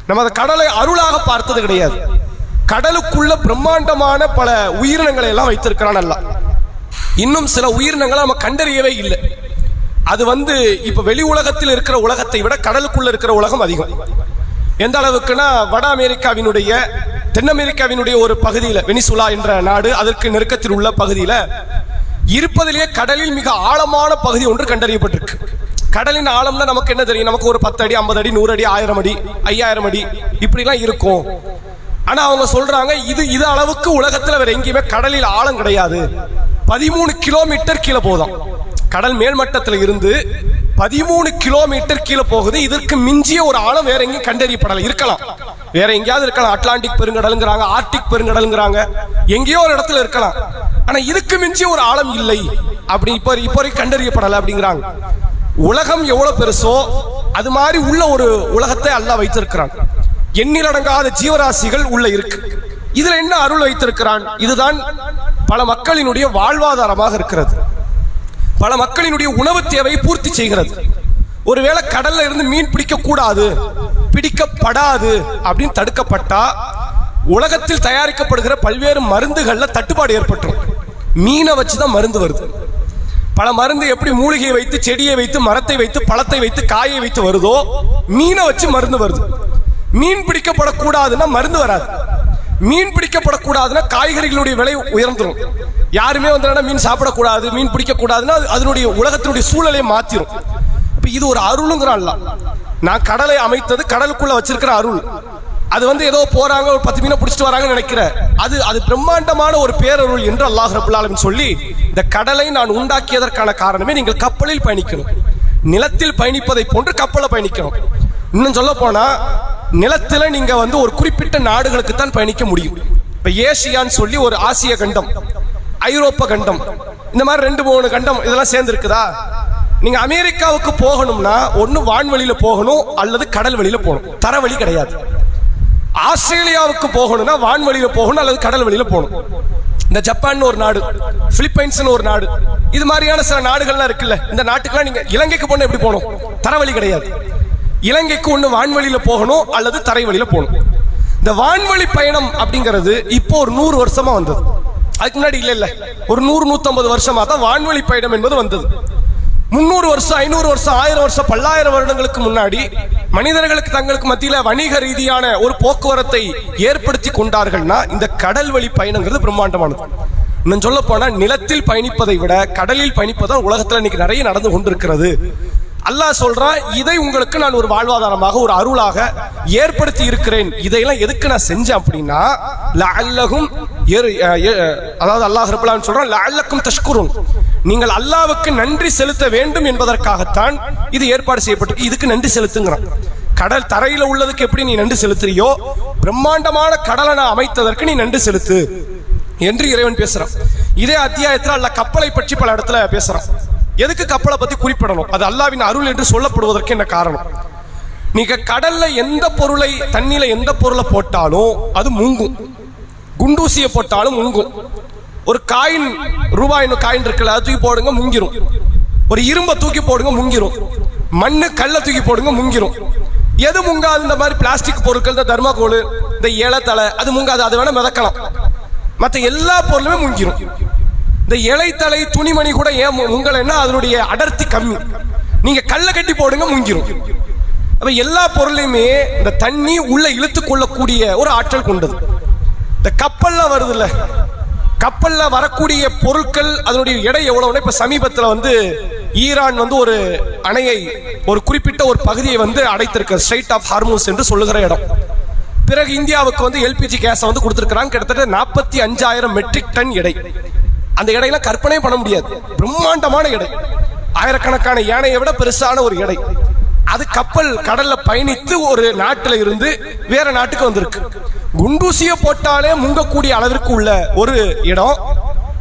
நம்ம அந்த கடலை அருளாக பார்த்தது கிடையாது. கடலுக்குள்ள பிரம்மாண்டமான பல உயிரினங்களை எல்லாம் வைத்திருக்கிறான் அல்லாஹ். இன்னும் சில உயிரினங்களை நம்ம கண்டறியவே இல்லை. அது இப்ப வெளி உலகத்தில் இருக்கிற உலகத்தை விட கடலுக்குள்ள இருக்கிற உலகம் அதிகம். எந்த அளவுக்குன்னா, வட அமெரிக்காவினுடைய, தென் அமெரிக்காவினுடைய ஒரு பகுதியில், வெனிசுலா என்ற நாடு, அதற்கு நெருக்கத்தில் உள்ள பகுதியில் இருப்பதிலேயே கடலில் மிக ஆழமான பகுதி ஒன்று கண்டறியப்பட்டிருக்கு. கடலின் ஆழம்னா நமக்கு என்ன தெரியும்? நமக்கு ஒரு 10 அடி, 50 அடி, 100 அடி, 1000 அடி, 5000 அடி இப்படிலாம் இருக்கும். ஆனா அவங்க சொல்றாங்க, இது அளவுக்கு உலகத்துல வேற எங்கேயுமே கடலில் ஆழம் கிடையாது. 13 கிலோமீட்டர் கீழே போதும். கடல் மேல்மட்டத்தில் இருந்து 13 கிலோமீட்டர் கீழே போகுது. இதற்கு மிஞ்சிய ஒரு ஆழம் வேற எங்கேயும் கண்டறியப்படலை. இருக்கலாம், வேற எங்கேயாவது இருக்கலாம். அட்லாண்டிக் பெருங்கடலுங்கிறாங்க, ஆர்டிக் பெருங்கடலுங்கிறாங்க, எங்கேயோ ஒரு இடத்துல இருக்கலாம். ஆனா இதுக்கு மிஞ்சிய ஒரு ஆழம் இல்லை, அப்படி இப்போ கண்டறியப்படலை அப்படிங்கிறாங்க. உலகம் எவ்வளவு பெருசோ அது மாதிரி உள்ள ஒரு உலகத்தை அல்லாஹ் வைத்திருக்கிறான். எண்ணிலடங்காத ஜீவராசிகள் உள்ள இருக்கு. இதுல என்ன அருள் வைத்திருக்கிறான்? இதுதான் பல மக்களினுடைய வாழ்வாதாரமாக இருக்கிறது. பல மக்களினுடைய உணவு தேவையை பூர்த்தி செய்கிறது. ஒருவேளை கடல்ல இருந்து மீன் பிடிக்க கூடாது, பிடிக்கப்படாது அப்படின்னு தடுக்கப்பட்டா உலகத்தில் தயாரிக்கப்படுகிற பல்வேறு மருந்துகள்ல தட்டுப்பாடு ஏற்பட்டுரும். மீனை வச்சுதான் மருந்து வருது. பல மருந்து எப்படி மூலிகையை வைத்து, செடியை வைத்து, மரத்தை வைத்து, பழத்தை வைத்து, காயை வைத்து வருதோ, மீனை வச்சு மருந்து வருது. மீன் பிடிக்கப்படக்கூடாதுன்னா மருந்து வராது. மீன் பிடிக்கப்படக்கூடாதுன்னா காய்கறிகளுடைய விலை உயர்ந்துடும். யாருமே மீன் சாப்பிடக்கூடாது, மீன் பிடிக்கக்கூடாதுன்னா அதனுடைய உலகத்தினுடைய சூழலை மாத்திரும். இப்ப இது ஒரு அருளுங்கிறான். நான் கடலை அமைத்தது கடலுக்குள்ள வச்சிருக்கிற அருள். அது ஏதோ போறாங்க, ஒரு 10 மீனை பிடிச்சிட்டு வராங்கன்னு நினைக்கிற, அது பிரம்மாண்டமான ஒரு பேரருள் என்று அல்லாஹ் ரப்பல் ஆலமீன் சொல்லி, இந்த கடலை நான் உண்டாக்கியதற்கான காரணமே நீங்கள் கப்பலில் பயணிக்கணும். நிலத்தில் பயணிப்பதை போன்று கப்பலை பயணிக்கணும். இன்னும் சொல்ல போனா, நிலத்துல நீங்க ஒரு குறிப்பிட்ட நாடுகளுக்கு தான் பயணிக்க முடியும். இப்ப ஏசியான்னு சொல்லி ஒரு ஆசிய கண்டம், ஐரோப்பா கண்டம், இந்த மாதிரி 2-3 கண்டம் இதெல்லாம் சேர்ந்து இருக்குதா? நீங்க அமெரிக்காவுக்கு போகணும்னா ஒன்னு வான்வெளியில போகணும் அல்லது கடல் வழியில போகணும், தரவழி கிடையாது. ஆஸ்திரேலியாவுக்கு போகணும்னா வான்வெளியில போகணும் அல்லது கடல் வழியில போகணும். இந்த ஜப்பான் ஒரு நாடு, பிலிப்பைன்ஸ் ஒரு நாடு, இது மாதிரியான சில நாடுகள்லாம் இருக்குல்ல, இந்த நாட்டுக்கெல்லாம் நீங்க இலங்கைக்கு போன எப்படி போகணும்? தரவழி கிடையாது. இலங்கைக்கு ஒண்ணு வான்வெளியில போகணும் அல்லது தரை வழியில போகணும். இந்த வான்வழி பயணம் அப்படிங்கிறது இப்போ ஒரு 100 வருஷமா வந்தது. அதுக்கு முன்னாடி இல்ல, ஒரு 100-150 வருஷமா தான் வான்வழி பயணம் என்பது வந்தது. 300 வருஷம், 500 வருஷம், 1000 வருஷம், பல்லாயிரம் வருடங்களுக்கு முன்னாடி மனிதர்களுக்கு தங்களுக்கு மத்தியில வணிக ரீதியான ஒரு போக்குவரத்தை ஏற்படுத்தி கொண்டார்கள்னா இந்த கடல் வழி பயணங்கிறது பிரம்மாண்டமானது. இன்னும் சொல்ல போனா, நிலத்தில் பயணிப்பதை விட கடலில் பயணிப்பதான் உலகத்துல இன்னைக்கு நிறைய நடந்து கொண்டிருக்கிறது. அல்லாஹ் சொல்றான், இதை உங்களுக்கு நான் ஒரு வாழ்வாதாரமாக, ஒரு அருளாக ஏற்படுத்தி இருக்கிறேன். இதையெல்லாம் எதுக்கு நான் செஞ்சேன் அப்படின்னா, லஅல்லகும், அதாவது அல்லாஹ் ரப்பல் ஆலமீன் சொல்றான், லஅல்லக்கும் தஷ்குரூன், நீங்கள் அல்லாஹ்வுக்கு நன்றி செலுத்த வேண்டும் என்பதற்காகத்தான் இது ஏற்பாடு செய்யப்பட்டிருக்கு. இதுக்கு நன்றி செலுத்துங்கிறான். கடல் தரையில உள்ளதுக்கு எப்படி நீ நன்றி செலுத்துறியோ, பிரம்மாண்டமான கடலை நான் அமைத்ததற்கு நீ நன்றி செலுத்து என்று இறைவன் பேசுறான். இதே அத்தியாயத்தில் அல்லாஹ் கப்பலை பற்றி பல இடத்துல பேசுறான். எதுக்கு கப்பலை பத்தி குறிப்பிடணும்? அது அல்லாஹ்வின் அருள் என்று சொல்லப்படுவதற்கு என்ன காரணம்? நீங்க கடல்ல எந்த பொருளை, தண்ணியில எந்த பொருளை போட்டாலும் அது முங்கும். குண்டூசியை போட்டாலும் முங்கும். ஒரு காயின், ரூபாய் காயின் இருக்குல்ல, அது தூக்கி போடுங்க முங்கிரும். ஒரு இரும்பை தூக்கி போடுங்க முங்கிரும். மண்ணு கல்லை தூக்கி போடுங்க முங்கிரும். எது முங்காது? இந்த மாதிரி பிளாஸ்டிக் பொருட்கள், இந்த தர்மாகோல், இந்த இலைத்தலை, அது முங்காது. அது வேணா மிதக்கலாம். மற்ற எல்லா பொருளுமே முங்கிரும். இந்த இலைத்தலை, துணிமணி கூட ஏன் முங்கலைன்னா அதனுடைய அடர்த்தி கம்மி. நீங்க கல்லை கட்டி போடுங்க முங்கிரும். அப்ப எல்லா பொருளையுமே இந்த தண்ணி உள்ள இழுத்து கொள்ளக்கூடிய ஒரு ஆற்றல் கொண்டது. இந்த கப்பல்ல வருதுல்ல, கப்பல்ல வரக்கூடிய பொருட்கள் அதனுடைய எடை எவ்வளவுன்னா, இப்ப சமீபத்தில் ஈரான் ஒரு அணையை, ஒரு குறிப்பிட்ட ஒரு பகுதியை அடைத்திருக்க, ஸ்ட்ரெய்ட் ஆஃப் ஹார்மூஸ் என்று சொல்லுகிற இடம். பிறகு இந்தியாவுக்கு எல்பிஜி கேஸை கொடுத்திருக்கிறாங்க. கிட்டத்தட்ட 45,000 மெட்ரிக் டன் எடை. அந்த எடையெல்லாம் கற்பனை பண்ண முடியாது. பிரம்மாண்டமான எடை, ஆயிரக்கணக்கான யானையை விட பெருசான ஒரு எடை. அது கப்பல் கடல்ல பயணித்து ஒரு நாட்டுல இருந்து வேற நாட்டுக்கு வந்திருக்கு. குண்டூசிய போட்டாலே முங்கக்கூடிய அளவிற்கு உள்ள ஒரு இடம்.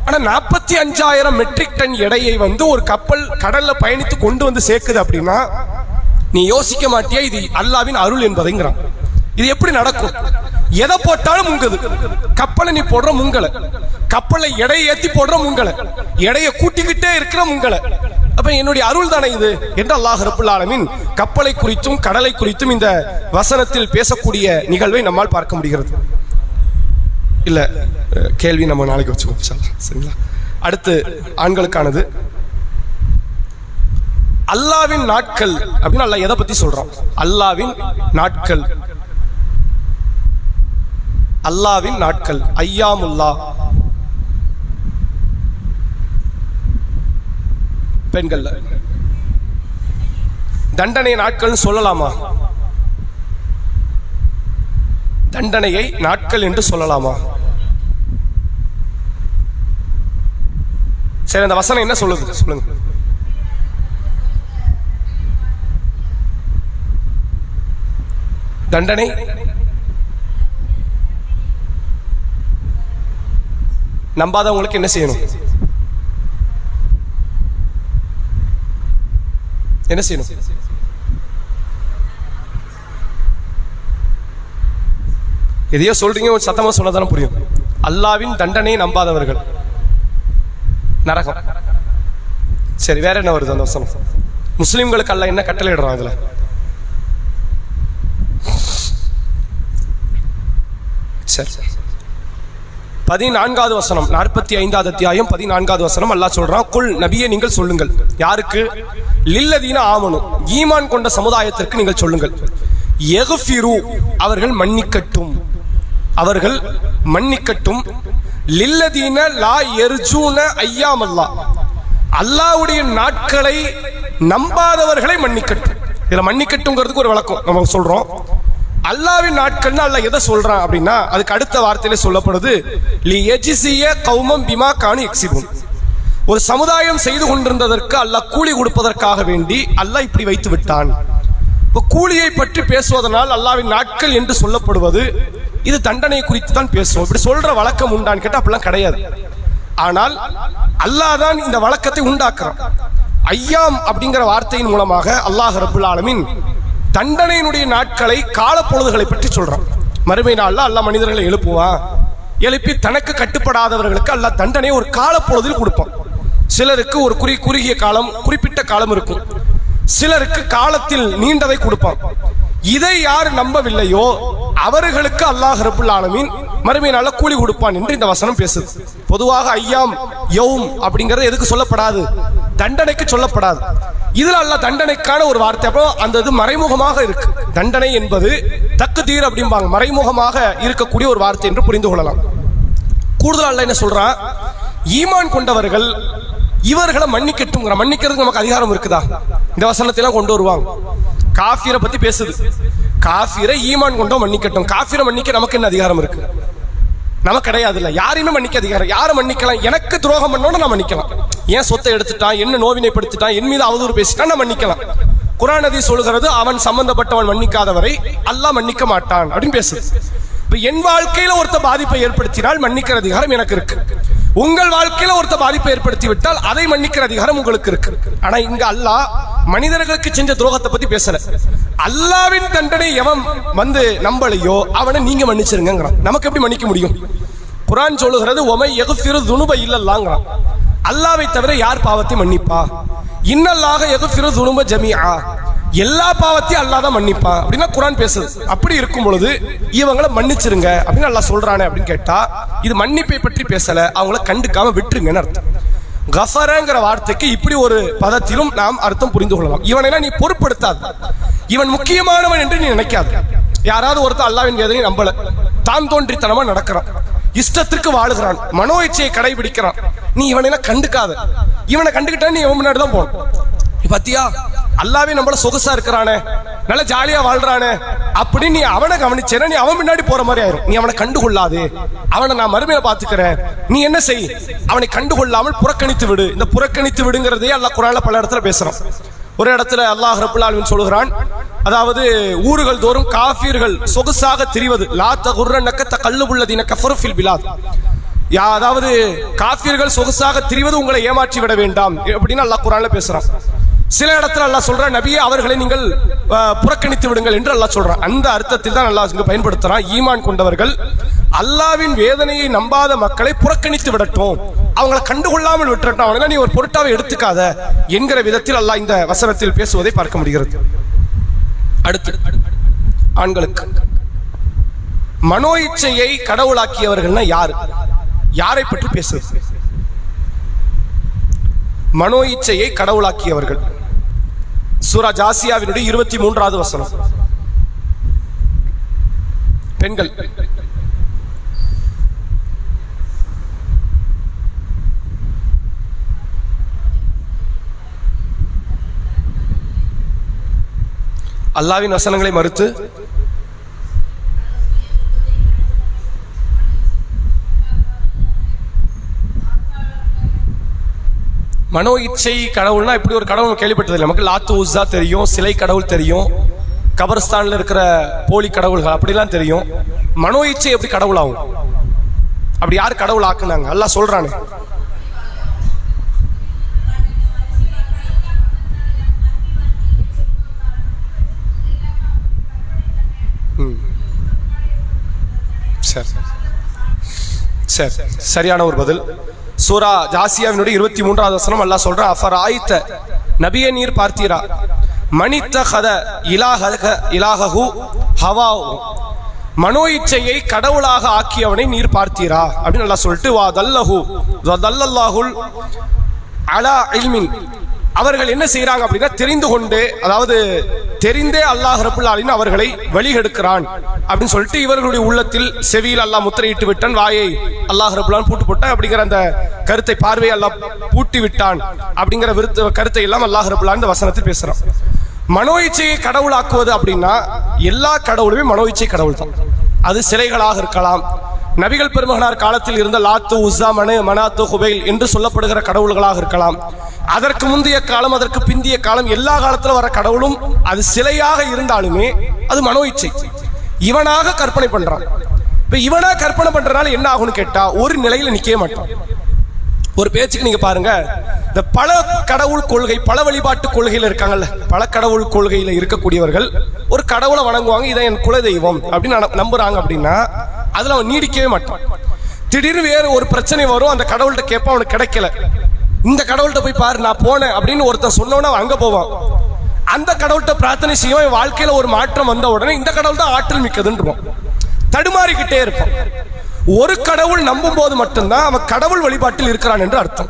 ஆனா 45,000 மெட்ரிக் டன் எடையை ஒரு கப்பல் கடல்ல பயணித்து கொண்டு வந்து சேர்க்குது அப்படின்னா நீ யோசிக்க மாட்டியா இது அல்லாவின் அருள் என்பதைங்கிறான். இது எப்படி நடக்கும்? எதை போட்டாலும் முங்குது. கப்பலை நீ போடுற முங்கலை, கப்பலை எடையை ஏத்தி போடுற முங்கலை, எடையை கூட்டிக்கிட்டே இருக்கிற முங்கலை. அப்ப என்னுடைய அருள் தானே இது என்று அல்லாஹ் ரப்புல் ஆலமீன் கப்பலை குறித்தும் கடலை குறித்தும் இந்த வசனத்தில் பேசக்கூடிய நிகழ்வை நம்மால் பார்க்க முடிகிறது. இல்ல கேள்வி நம்ம நாளைக்கு வச்சுக்கோம் சரிங்களா? அடுத்து ஆண்களுக்கானது. அல்லாவின் நாட்கள் அப்படின்னு அல்லாஹ் எதை பத்தி சொல்றான்? அல்லாவின் நாட்கள், அல்லாவின் நாட்கள், ஐயாமுல்லா. பெண்கள் தண்டனை நாட்கள் சொல்லலாமா? தண்டனையை நாட்கள் என்று சொல்லலாமா? சரி, அந்த வசனம் என்ன சொல்லுது சொல்லுங்க. தண்டனை நம்பாதவங்களுக்கு என்ன செய்யணும்? என்ன செய்யணும்? எதையோ சொல்றீங்க, ஒரு சத்தமா சொன்னதானே புரியும். அல்லாவின் தண்டனை நம்பாதவர்கள் நரகம். சரி, வேற என்ன வருது அந்த வசனம்? முஸ்லிம்களுக்கு அல்லாஹ் என்ன கட்டளை இடுறான் அதுல? சரி, 14வது வசனம், 45வது அத்தியாயம் 14வது வசனம். அல்லாஹ் சொல்றான், குல் நபியே நீங்கள் சொல்லுங்கள். யாருக்கு? லில்லதீன ஆமனு, ஈமான் கொண்ட சமுதாயத்திற்கு நீங்கள் சொல்லுங்கள். யக்ஃபிரு, அவர்கள் மன்னிக்கட்டும், அவர்கள் மன்னிக்கட்டும். லில்லதீன லா யர்ஜூன ஐயாமல்லாஹ், அல்லாஹ்வுடைய நாட்களை நம்பாதவர்களை மன்னிக்கட்டும். இதுல மன்னிக்கட்டும்ங்கிறதுக்கு ஒரு விளக்கம் நம்ம சொல்றோம். அல்லாவின் நாட்கள் அல்லாஹ் எதை சொல்றான் அப்படின்னா அதுக்கு அடுத்த வார்த்தையில சொல்லப்படுது, லி யஜ்ஸிய கௌமம் பிமா கானு யக்ஸிபூன். ஒரு சமுதாயம் செய்து கொண்டிருந்ததற்கு அல்லாஹ் கூலி கொடுப்பதற்காக வேண்டி அல்லாஹ் இப்படி வைத்து விட்டான். இப்போ கூலியை பற்றி பேசுவதனால் அல்லாவின் நாட்கள் என்று சொல்லப்படுவது இது தண்டனை குறித்து தான் பேசுவோம். இப்படி சொல்ற வழக்கம் உண்டான்னு கேட்டா அப்படிலாம் கிடையாது. ஆனால் அல்லாஹ் தான் இந்த வழக்கத்தை உண்டாக்குறான். ஐயாம் அப்படிங்கிற வார்த்தையின் மூலமாக அல்லாஹ் ரப்புல் ஆலமீன் தண்டனையினுடைய நாட்களை, காலப்பொழுதுகளை பற்றி சொல்றான். மறுமை நாள்ல அல்லாஹ் மனிதர்களை எழுப்புவான். எழுப்பி தனக்கு கட்டுப்படாதவர்களுக்கு அல்லாஹ் தண்டனை ஒரு காலப்பொழுதில் கொடுப்பான். சிலருக்கு ஒரு குறுகிய காலம், குறிப்பிட்ட காலம் இருக்கும். சிலருக்கு காலத்தில் நீண்டதை கொடுப்பான். இதை யார் நம்பவில்லையோ அவர்களுக்கு அல்லாஹ் ரப்புல் ஆலமீன் மறுமை நாள்ல கூலி கொடுப்பான் என்று இந்த வசனம் பேசுது. பொதுவாக ஐயாம் யௌம் அப்படிங்கிறது எதுக்கு சொல்லப்படாது? தண்டனைக்கு சொல்லப்படாது. இதுல அல்லாஹ் தண்டனைக்கான ஒரு வார்த்தை. அப்போ அந்த இது மறைமுகமாக இருக்கு. தண்டனை என்பது தக்தீர் அப்படிம்பாங்க, மறைமுகமாக இருக்கக்கூடிய ஒரு வார்த்தை என்று புரிந்து கொள்ளலாம். கூடுதல் அல்லாஹ் என்ன சொல்றான்? ஈமான் கொண்டவர்கள் இவர்களை மன்னிக்கட்டும். மன்னிக்கிறதுக்கு நமக்கு அதிகாரம் இருக்குதா? இந்த வசனத்தைலாம் கொண்டு வருவாங்க. காஃபிரை பத்தி பேசுது. காஃபிரை ஈமான் கொண்டோ மன்னிக்கட்டும். காஃபிரை மன்னிக்க நமக்கு என்ன அதிகாரம் இருக்கு? நமக்கு கிடையாது. இல்ல, யாரையுமே மன்னிக்க அதிகாரம். யாரை மன்னிக்கலாம்? எனக்கு துரோகம் பண்ணோன்னு நான் மன்னிக்கலாம். ஏன் சொத்தை எடுத்துட்டான், என்ன நோவினைப்படுத்திட்டான், என் மீது அவதூறு பேசிட்டான், நான் மன்னிக்கலாம். குர்ஆன் ஹதீஸ் சொல்கிறது, அவன் சம்பந்தப்பட்டவன் மன்னிக்காதவரை அல்லாஹ் மன்னிக்க மாட்டான் அப்படின்னு பேசுது. இப்ப என் வாழ்க்கையில ஒருத்த பாதிப்பை ஏற்படுத்தினால் மன்னிக்கிற அதிகாரம் எனக்கு இருக்கு. உங்கள் வாழ்க்கையில ஒருத்த பாதிப்பை ஏற்படுத்தி விட்டால் அதை மன்னிக்கிற அதிகாரம் உங்களுக்கு இருக்கு. ஆனா இங்க அல்லாஹ் மனிதர்களுக்கு செஞ்ச துரோகத்தை பத்தி பேசல. அல்லாவின் தண்டனை எவன் நம்பலையோ அவனை நீங்க மன்னிச்சிருங்கிறான். நமக்கு எப்படி மன்னிக்க முடியும்? குர்ஆன் சொல்லுகிறது, ஒமை யக்ஃபிரு துனுப இல்லல்லாஹ்ங்கறான். அல்லாஹ்வை தவிர யார் பாவத்தை மன்னிப்பா? இன்னல்லாஹ யக்ஃபிரு துனுப ஜமீஆ, எல்லா பாவத்தையும் அல்லாஹ் தான் மன்னிப்பான் அப்படின்னா குர்ஆன் பேசுது. அப்படி இருக்கும் பொழுது இவங்களை மன்னிச்சிருங்க அப்படின்னு அல்லாஹ் சொல்றானே அப்படின்னு கேட்டா இது மன்னிப்பை பற்றி பேசல, அவங்கள கண்டுக்காம விட்டுருங்கன்னு அர்த்தம். கஃபரங்கிற வார்த்தைக்கு இப்படி ஒரு பதத்திலும் நாம் அர்த்தம் புரிந்து கொள்ளலாம். இவனெல்லாம் நீ பொருட்படுத்தாது, இவன் முக்கியமானவன் என்று நீ நினைக்காது. யாராவது ஒருத்தர் அல்லாஹ்வின் வேதனை நம்பல, தான் தோன்றித்தனமா நடக்கிறான், இஷ்டத்திற்கு வாழுகிறான், மனோ இச்சையை கடைபிடிக்கிறான், நீ இவனெல்லாம் கண்டுக்காத. இவனை கண்டுக்கிட்டா நீ இவன் முன்னாடி தான் போகணும். பத்தியா அல்லாவே நம்மள சொகுசா இருக்கிறானே, நல்ல ஜாலியா வாழ்றானே அப்படின்னு நீ அவனை கவனிச்சேன்னா நீ அவன் முன்னாடி போற மாதிரி ஆயிரும். நீ அவனை கண்டுகொள்ளாது, அவனை நான் மறுமையில பாத்துக்கிறேன், நீ என்ன செய், அவனை கண்டுகொள்ளாமல் புறக்கணித்து விடு. இந்த புறக்கணித்து விடுங்கிறதே அல்லாஹ் குர்ஆன்ல பல இடத்துல பேசுறான். ஒரு இடத்துல அல்லாஹ் ரப்புல் ஆலமீன் சொல்கிறான், அதாவது ஊர்கள் தோறும் காஃபிர்கள் சொகுசாக திரிவது, லா தகுர்ரன்னக தகல்லுபுல்லதீன கஃபரு ஃபில் பிலாத், அதாவது காஃபிர்கள் சொகுசாக திரிவது உங்களை ஏமாற்றி விட வேண்டாம் அப்படின்னு அல்லாஹ் குர்ஆன்ல பேசுறான். சில இடத்துல அல்லாஹ் சொல்றான், நபியே அவர்களை நீங்கள் புறக்கணித்து விடுங்கள் என்று அல்லாஹ் சொல்றான். அந்த அர்த்தத்தில் தான் அல்லாஹ் இங்க பயன்படுத்துறான். ஈமான் கொண்டவர்கள் அல்லாஹ்வின் வேதனையை நம்பாத மக்களை புறக்கணித்து விடட்டும், அவங்களை கண்டுகொள்ளாமல் விட்டுறட்டும், அவங்கள நீ ஒரு பொருட்டாவை எடுத்துக்காத என்கிற விதத்தில் அல்லாஹ் இந்த வசனத்தில் பேசுவதை பார்க்க முடிகிறது. அடுத்து ஆண்களுக்கு மனோ இச்சையை கடவுளாக்கியவர்கள்னா யாரு, யாரை பற்றி பேசுவது? மனோ இச்சையை கடவுளாக்கியவர்கள் சூரா ஜாசியாவினுடைய 23வது வசனம். பெண்கள் அல்லாஹ்வின் வசனங்களை மறுத்து மனோ இச்சை கடவுள்னா இப்படி ஒரு கடவுள் கேள்விப்பட்டதில்லை. நமக்கு லாத்து உஸ்ஸா தெரியும், சிலை கடவுள் தெரியும், கபர்ஸ்தான்ல இருக்கிற போலி கடவுள்கள் அப்படிலாம் தெரியும். மனோ இச்சை எப்படி கடவுள் ஆகும்? அப்படி யார் கடவுள் ஆக்குனாங்க? அல்லாஹ் சொல்றானே. சரியான ஒரு பதில். சூரா ஜாசியாவினுடைய 23வது வசனம் அல்லாஹ் சொல்றான், அஃபராய்த நபியே நீர் பார்த்தீரா, மனித்தஹத இலாஹஹு ஹவாஹு, மனோ இச்சையை கடவுளாக ஆக்கியவனை நீர் பார்த்தீரா அப்படின்னு அல்லாஹ் சொல்லிட்டு, வா தல்லஹு தல்லல்லாஹுல் அலா இல்மின், அவர்கள் என்ன செய்யறாங்க அப்படின்னா தெரிந்து கொண்டு, அதாவது தெரிந்தே அல்லாஹ் ரப்புல் ஆலமீன் அவர்களை வழிகெடுக்கிறான் அப்படின்னு சொல்லிட்டு இவர்களுடைய உள்ளத்தில் செவியில் அல்லாஹ் முத்திரையிட்டு விட்டான், வாயை அல்லாஹ் ரப்புல் ஆலமீன் பூட்டு போட்டான் அப்படிங்கிற அந்த கருத்தை, பார்வையை அல்லாஹ் பூட்டி விட்டான் அப்படிங்கிற கருத்தை எல்லாம் அல்லாஹ் ரப்புல் ஆலமீன் இந்த வசனத்தில் பேசுறான். மனோ இச்சையை கடவுளாக்குவது அப்படின்னா எல்லா கடவுளுமே மனோ இச்சை கடவுள் தான். அது சிலைகளாக இருக்கலாம், நபிகள் பெருமகனார் காலத்தில் இருந்த லாத்து உஸ்ஸா மனாத்து ஹுபைல் என்று சொல்லப்படுகிற கடவுள்களாக இருக்கலாம், அதற்கு முந்தைய காலம் அதற்கு பிந்திய காலம் எல்லா காலத்துல வர கடவுளும் அது சிலையாக இருந்தாலுமே அது மனோ இச்சை. இவனாக கற்பனை பண்றான். இப்ப இவனா கற்பனை பண்றதுனால என்ன ஆகும்னு கேட்டா ஒரு நிலையில நிக்கவே மாட்டான். ஒரு பேச்சுக்கு நீங்க பாருங்க, இந்த பல கடவுள் கொள்கை, பல வழிபாட்டு கொள்கையில இருக்காங்கல்ல, பல கடவுள் கொள்கையில இருக்கக்கூடியவர்கள் ஒரு கடவுளை வணங்குவாங்க, இதை என் குல தெய்வம் அப்படின்னு நம்புறாங்க. அப்படின்னா அதுல அவன் நீடிக்கவே மாட்டான். திடீர்னு வேறு ஒரு பிரச்சனை வரும், அந்த கடவுள்கிட்ட கேட்பான், அவனுக்கு கிடைக்கல, இந்த கடவுள்கிட்ட போய் பாரு நான் போனேன் அப்படின்னு ஒருத்தன் சொன்னோன்னா அங்க போவான். அந்த கடவுள்கிட்ட பிரார்த்தனை செய்யும், வாழ்க்கையில ஒரு மாற்றம் வந்த உடனே இந்த கடவுள் தான் ஆற்றல் மிக்கதுன்றான், தடுமாறிக்கிட்டே இருப்பான். ஒரு கடவுள் நம்பும் போது மட்டும்தான் அவன் கடவுள் வழிபாட்டில் இருக்கிறான் என்று அர்த்தம்.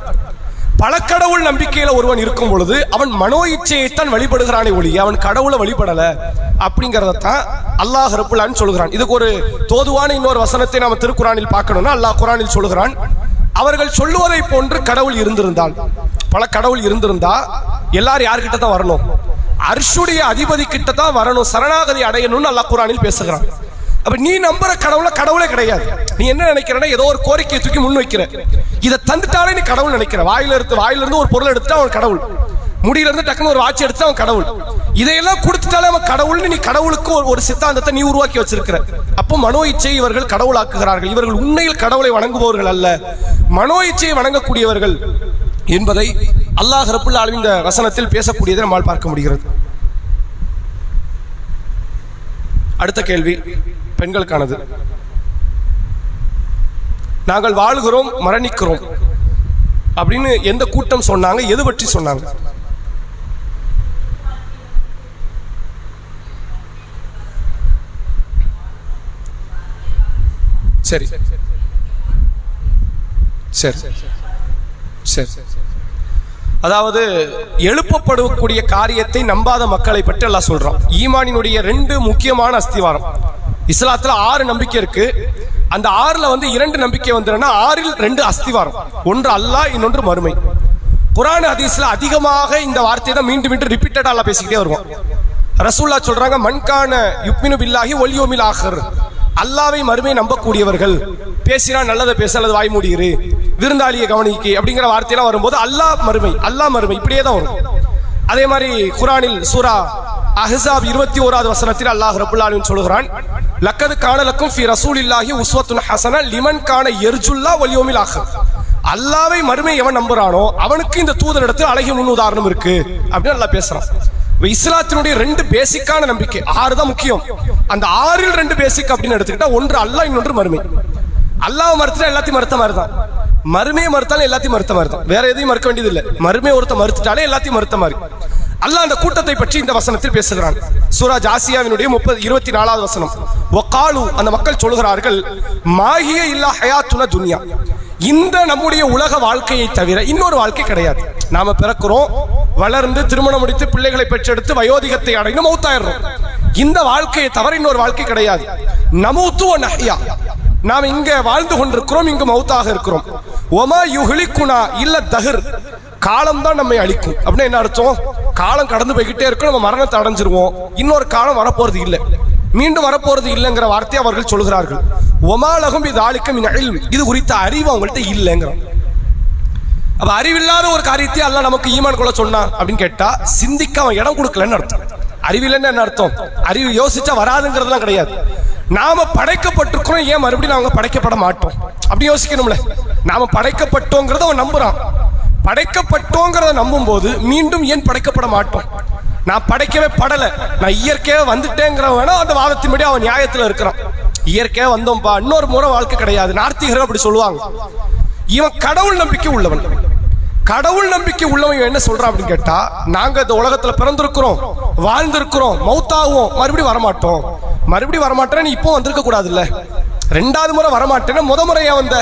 பல கடவுள் நம்பிக்கையில ஒருவன் இருக்கும் பொழுது அவன் மனோ இச்சையைத்தான் வழிபடுகிறானே ஒழிய அவன் கடவுளை வழிபடல அப்படிங்கறதான் அல்லாஹ் ரப்புல் ஆலமீன் சொல்கிறான். இதுக்கு ஒரு தோதுவான இன்னொரு வசனத்தை நாம திருக்குரானில் பார்க்கணும்னா அல்லாஹ் குரானில் சொல்கிறான், அவர்கள் சொல்லுவதை போன்று கடவுள் இருந்திருந்தால், பல கடவுள் இருந்திருந்தா எல்லாரும் யார்கிட்ட தான் வரணும்? அர்ஷுடைய அதிபதி கிட்ட தான் வரணும், சரணாகதி அடையணும்னு அல்லாஹ் குரானில் பேசுகிறான். அப்ப நீ நம்புற கடவுளே கிடையாது. நீ என்ன நினைக்கிறன்னா ஏதோ ஒரு கோரிக்கையை தூக்கி முன் வைக்கிற, இதை தந்துட்டாலே நீ கடவுள் நினைக்கிற. வாயிலிருந்து ஒரு பொருள் எடுத்துட்டா அவன் கடவுள், முடியில இருந்து டக்குன்னு ஒரு வாட்சி எடுத்து அவன் கடவுள், இதையெல்லாம் கொடுத்துட்டாலே அவன் கடவுள்னு நீ கடவுளுக்கு ஒரு சித்தாந்தத்தை நீ உருவாக்கி வச்சிருக்கிற. அப்போ மனோ இச்சை இவர்கள் கடவுளாக்குகிறார்கள். இவர்கள் உண்மையில் கடவுளை வணங்குபவர்கள் அல்ல, மனோ இச்சையை வணங்கக்கூடியவர்கள் என்பதை அல்லாஹ் ரப்புல் ஆலமீன் இந்த வசனத்தில் பேசக்கூடியதை நம்மால் பார்க்க முடிகிறது. அடுத்த கேள்வி பெண்களுக்கானது. நாங்கள் வாழ்கிறோம் மரணிக்கிறோம் அப்படின்னு எந்த கூட்டம் சொன்னாங்க, எது பற்றி சொன்னாங்க? சரி சரி சரி அதாவது எழுப்பப்படக்கூடிய காரியத்தை நம்பாத மக்களை பற்றி எல்லாம் சொல்றோம். ஈமானினுடைய 2 முக்கியமான அஸ்திவாரம். இஸ்லாத்துல 6 நம்பிக்கை இருக்கு. அந்த 6ல 2 நம்பிக்கை வந்துருன்னா 6ல் 2 அஸ்திவாரம். ஒன்று அல்லாஹ், இன்னொன்று மறுமை. குர்ஆன் ஹதீஸ்ல அதிகமாக இந்த வார்த்தையை தான் மீண்டும் மீண்டும் ரிப்பீட்டடா அல்லாஹ் பேசிக்கிட்டே வருவான். ரசூலுல்லாஹ் சொல்றாங்க, மன்கான யுக்மினு பில்லாஹி வல் யௌமில் ஆகிர், அல்லாஹ்வை மறுமை நம்பக்கூடியவர்கள் பேசினா நல்லதை பேச, அல்லது வாய் மூடியிரு, விருந்தாளியை கவனிக்க அப்படிங்கிற வார்த்தையெல்லாம் வரும்போது அல்லாஹ் மறுமை இப்படியே தான் வரும். அதே மாதிரி குர்ஆனில் சூரா அஹ்ஸாப் 21வது வசனத்தில் அல்லாஹ் ரப்பல் ஆலமீன் சொல்கிறான், லக்கது கான லக்கும் ஃபீ ரசூலில்லாஹி உஸ்வத்துன் ஹஸனா லிமன் கான யர்ஜுல்லாஹ் வல் யௌமில் ஆகிர். அல்லாஹ்வை மறுமை எவன் நம்புறானோ அவனுக்கு இந்த தூதரிடத்தில் அழகிய முன் உதாரணம் இருக்கு அப்படின்னு அல்லாஹ் பேசுறான். இஸ்லாத்தினுடைய 2 பேசிக்கான நம்பிக்கை, 6 தான் முக்கியம். அந்த 6ல் 2 பேசிக் அப்படின்னு எடுத்துக்கிட்டா, ஒன்று அல்லாஹ், இன்னொன்று மறுமை. அல்லாஹ் மறுத்தா எல்லாத்தையும் மறுத்த மாதிரி தான், மறுமையை மறுத்தாலும் எல்லாத்தையும் மறுத்த மாதிரி தான், வேற எதையும் மறுக்க வேண்டியது இல்லை. மறுமையை ஒருத்த மறுத்துட்டாலே எல்லாத்தையும் மறுத்த மாதிரி. அல்லாஹ் அந்த கூட்டத்தை பற்றி இந்த வசனத்தில் பேசுகிறான். சூரா ஜாசியாவினுடைய 24வது வசனம், வகாலு, அந்த மக்கள் சொல்கிறார்கள், மாஹிய இல்லா ஹயாத்துன துன்யா, இந்த நம்முடைய உலக வாழ்க்கையை தவிர இன்னொரு வாழ்க்கை கிடையாது. நாம பிறக்கிறோம், வளர்ந்து திருமணம் முடித்து பிள்ளைகளை பெற்றெடுத்து வயோதிகத்தை அடைந்து மௌத்தாயிடுறோம். இந்த வாழ்க்கையை தவிர இன்னொரு வாழ்க்கை கிடையாது. நமூத்து வ நஹ்யா, நாம் இங்க வாழ்ந்து கொண்டிருக்கிறோம், இங்கு மௌத்தாக இருக்கிறோம். ஒமா யுஹ்லிகுனா இல்ல தஹர், காலம் தான் நம்மை அழிக்கும். அப்படின்னா என்ன அர்த்தம்? காலம் கடந்து போய்கிட்டே இருக்கும், நம்ம மரணத்தை அடைஞ்சிருவோம், இன்னொரு காலம் வரப்போறது இல்லை, மீண்டும் வரப்போறது இல்லைங்கிற வார்த்தையை அவர்கள் சொல்கிறார்கள். ஒமா லகும் பிதாலிக மின் இல்ம், இது குறித்த அறிவு அவங்கள்ட்ட இல்லைங்கிறான். அப்ப அறிவில்லாத ஒரு காரியத்தை அல்லாஹ் நமக்கு ஈமான் கொள்ள சொன்னான் அப்படின்னு கேட்டா, சிந்திக்க அவன் இடம் கொடுக்கலன்னு அர்த்தம். அறிவில்லைன்னு என்ன அர்த்தம்? அறிவு யோசிச்சா வராதுங்கிறதுலாம் கிடையாது. நாம படைக்கப்பட்டிருக்கிறோம், ஏன் மறுபடியும் நாம படைக்கப்பட மாட்டோம் அப்படி யோசிக்கணும்ல. நாம படைக்கப்பட்டோங்கிறத அவன் நம்புறான். படைக்கப்பட்டோங்கிறத நம்பும் போது மீண்டும் ஏன் படைக்கப்பட மாட்டோம்? நான் படைக்கவே படலை, நான் இயற்கையாக வந்துட்டேங்கிறவனா அந்த வாதத்தின்படி அவன் நியாயத்தில் இருக்கிறான். இயற்கையாக வந்தோம்பா, இன்னொரு முறை வாழ்க்கை கிடையாது, நார்த்திகர்கள் அப்படி சொல்லுவாங்க. இவன் கடவுள் நம்பிக்கை உள்ளவன். கடவுள் நம்பிக்கை உள்ளவன் என்ன சொல்றான் அப்படின்னு கேட்டா, நாங்க இந்த உலகத்துல பிறந்திருக்கிறோம், வாழ்ந்திருக்கிறோம், மௌத்தாகுவோம், மறுபடியும் வரமாட்டோம். மறுபடியும் வரமாட்டேன், நீ இப்போ வந்திருக்க கூடாது இல்ல, 2வது முறை வரமாட்டேன்னா முத முறை ஏன் வந்த?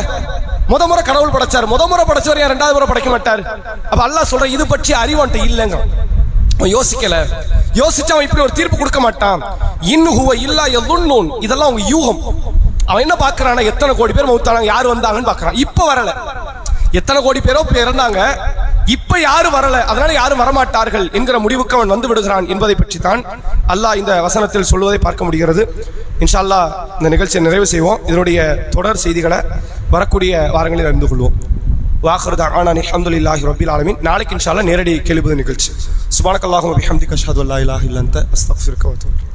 முத முறை கடவுள் படைச்சாரு, முத முறை படைச்சவர் ஏன் 2வது முறை படைக்க மாட்டாரு? அப்ப அல்லாஹ் சொல்ற இது பற்றி அறிவான்ட்ட இல்லைங்க. யோசிக்கல, யோசிச்சா அவன் இப்படி ஒரு தீர்ப்பு கொடுக்க மாட்டான். இன்னுஹுவ இல்லா யதுன்னூன், இதெல்லாம் அவங்க யூகம். அவன் என்ன பாக்குறானா, எத்தனை கோடி பேர் மௌத்தானாங்க, யாரு வந்தாங்கன்னு பாக்குறான். இப்ப வரல, எத்தனை கோடி பேரோ இறந்தாங்க, இப்ப யாரும் வரல, அதனால யாரும் வரமாட்டார்கள் என்கிற முடிவுக்கு அவன் வந்து விடுகிறான் என்பதை பற்றி தான் அல்லாஹ் இந்த வசனத்தில் சொல்வதை பார்க்க முடிகிறது. இன்ஷா அல்லாஹ் இந்த நிகழ்ச்சியை நிறைவு செய்வோம். இதனுடைய தொடர் செய்திகளை வரக்கூடிய வாரங்களில் அறிந்து கொள்வோம். வாஹிரு தஅவானா அல்ஹம்துலில்லாஹி ரப்பில் ஆலமீன். நாளைக்கு இன்ஷா அல்லாஹ் நேரடி கேள்வி பதில் நிகழ்ச்சி. சுப்ஹானக்கல்லாஹும்ம வபிஹம்திக அஷ்ஹது அல்லா இலாஹா இல்லா அன்த அஸ்தக்ஃபிருக வ அத்தூபு இலைக்.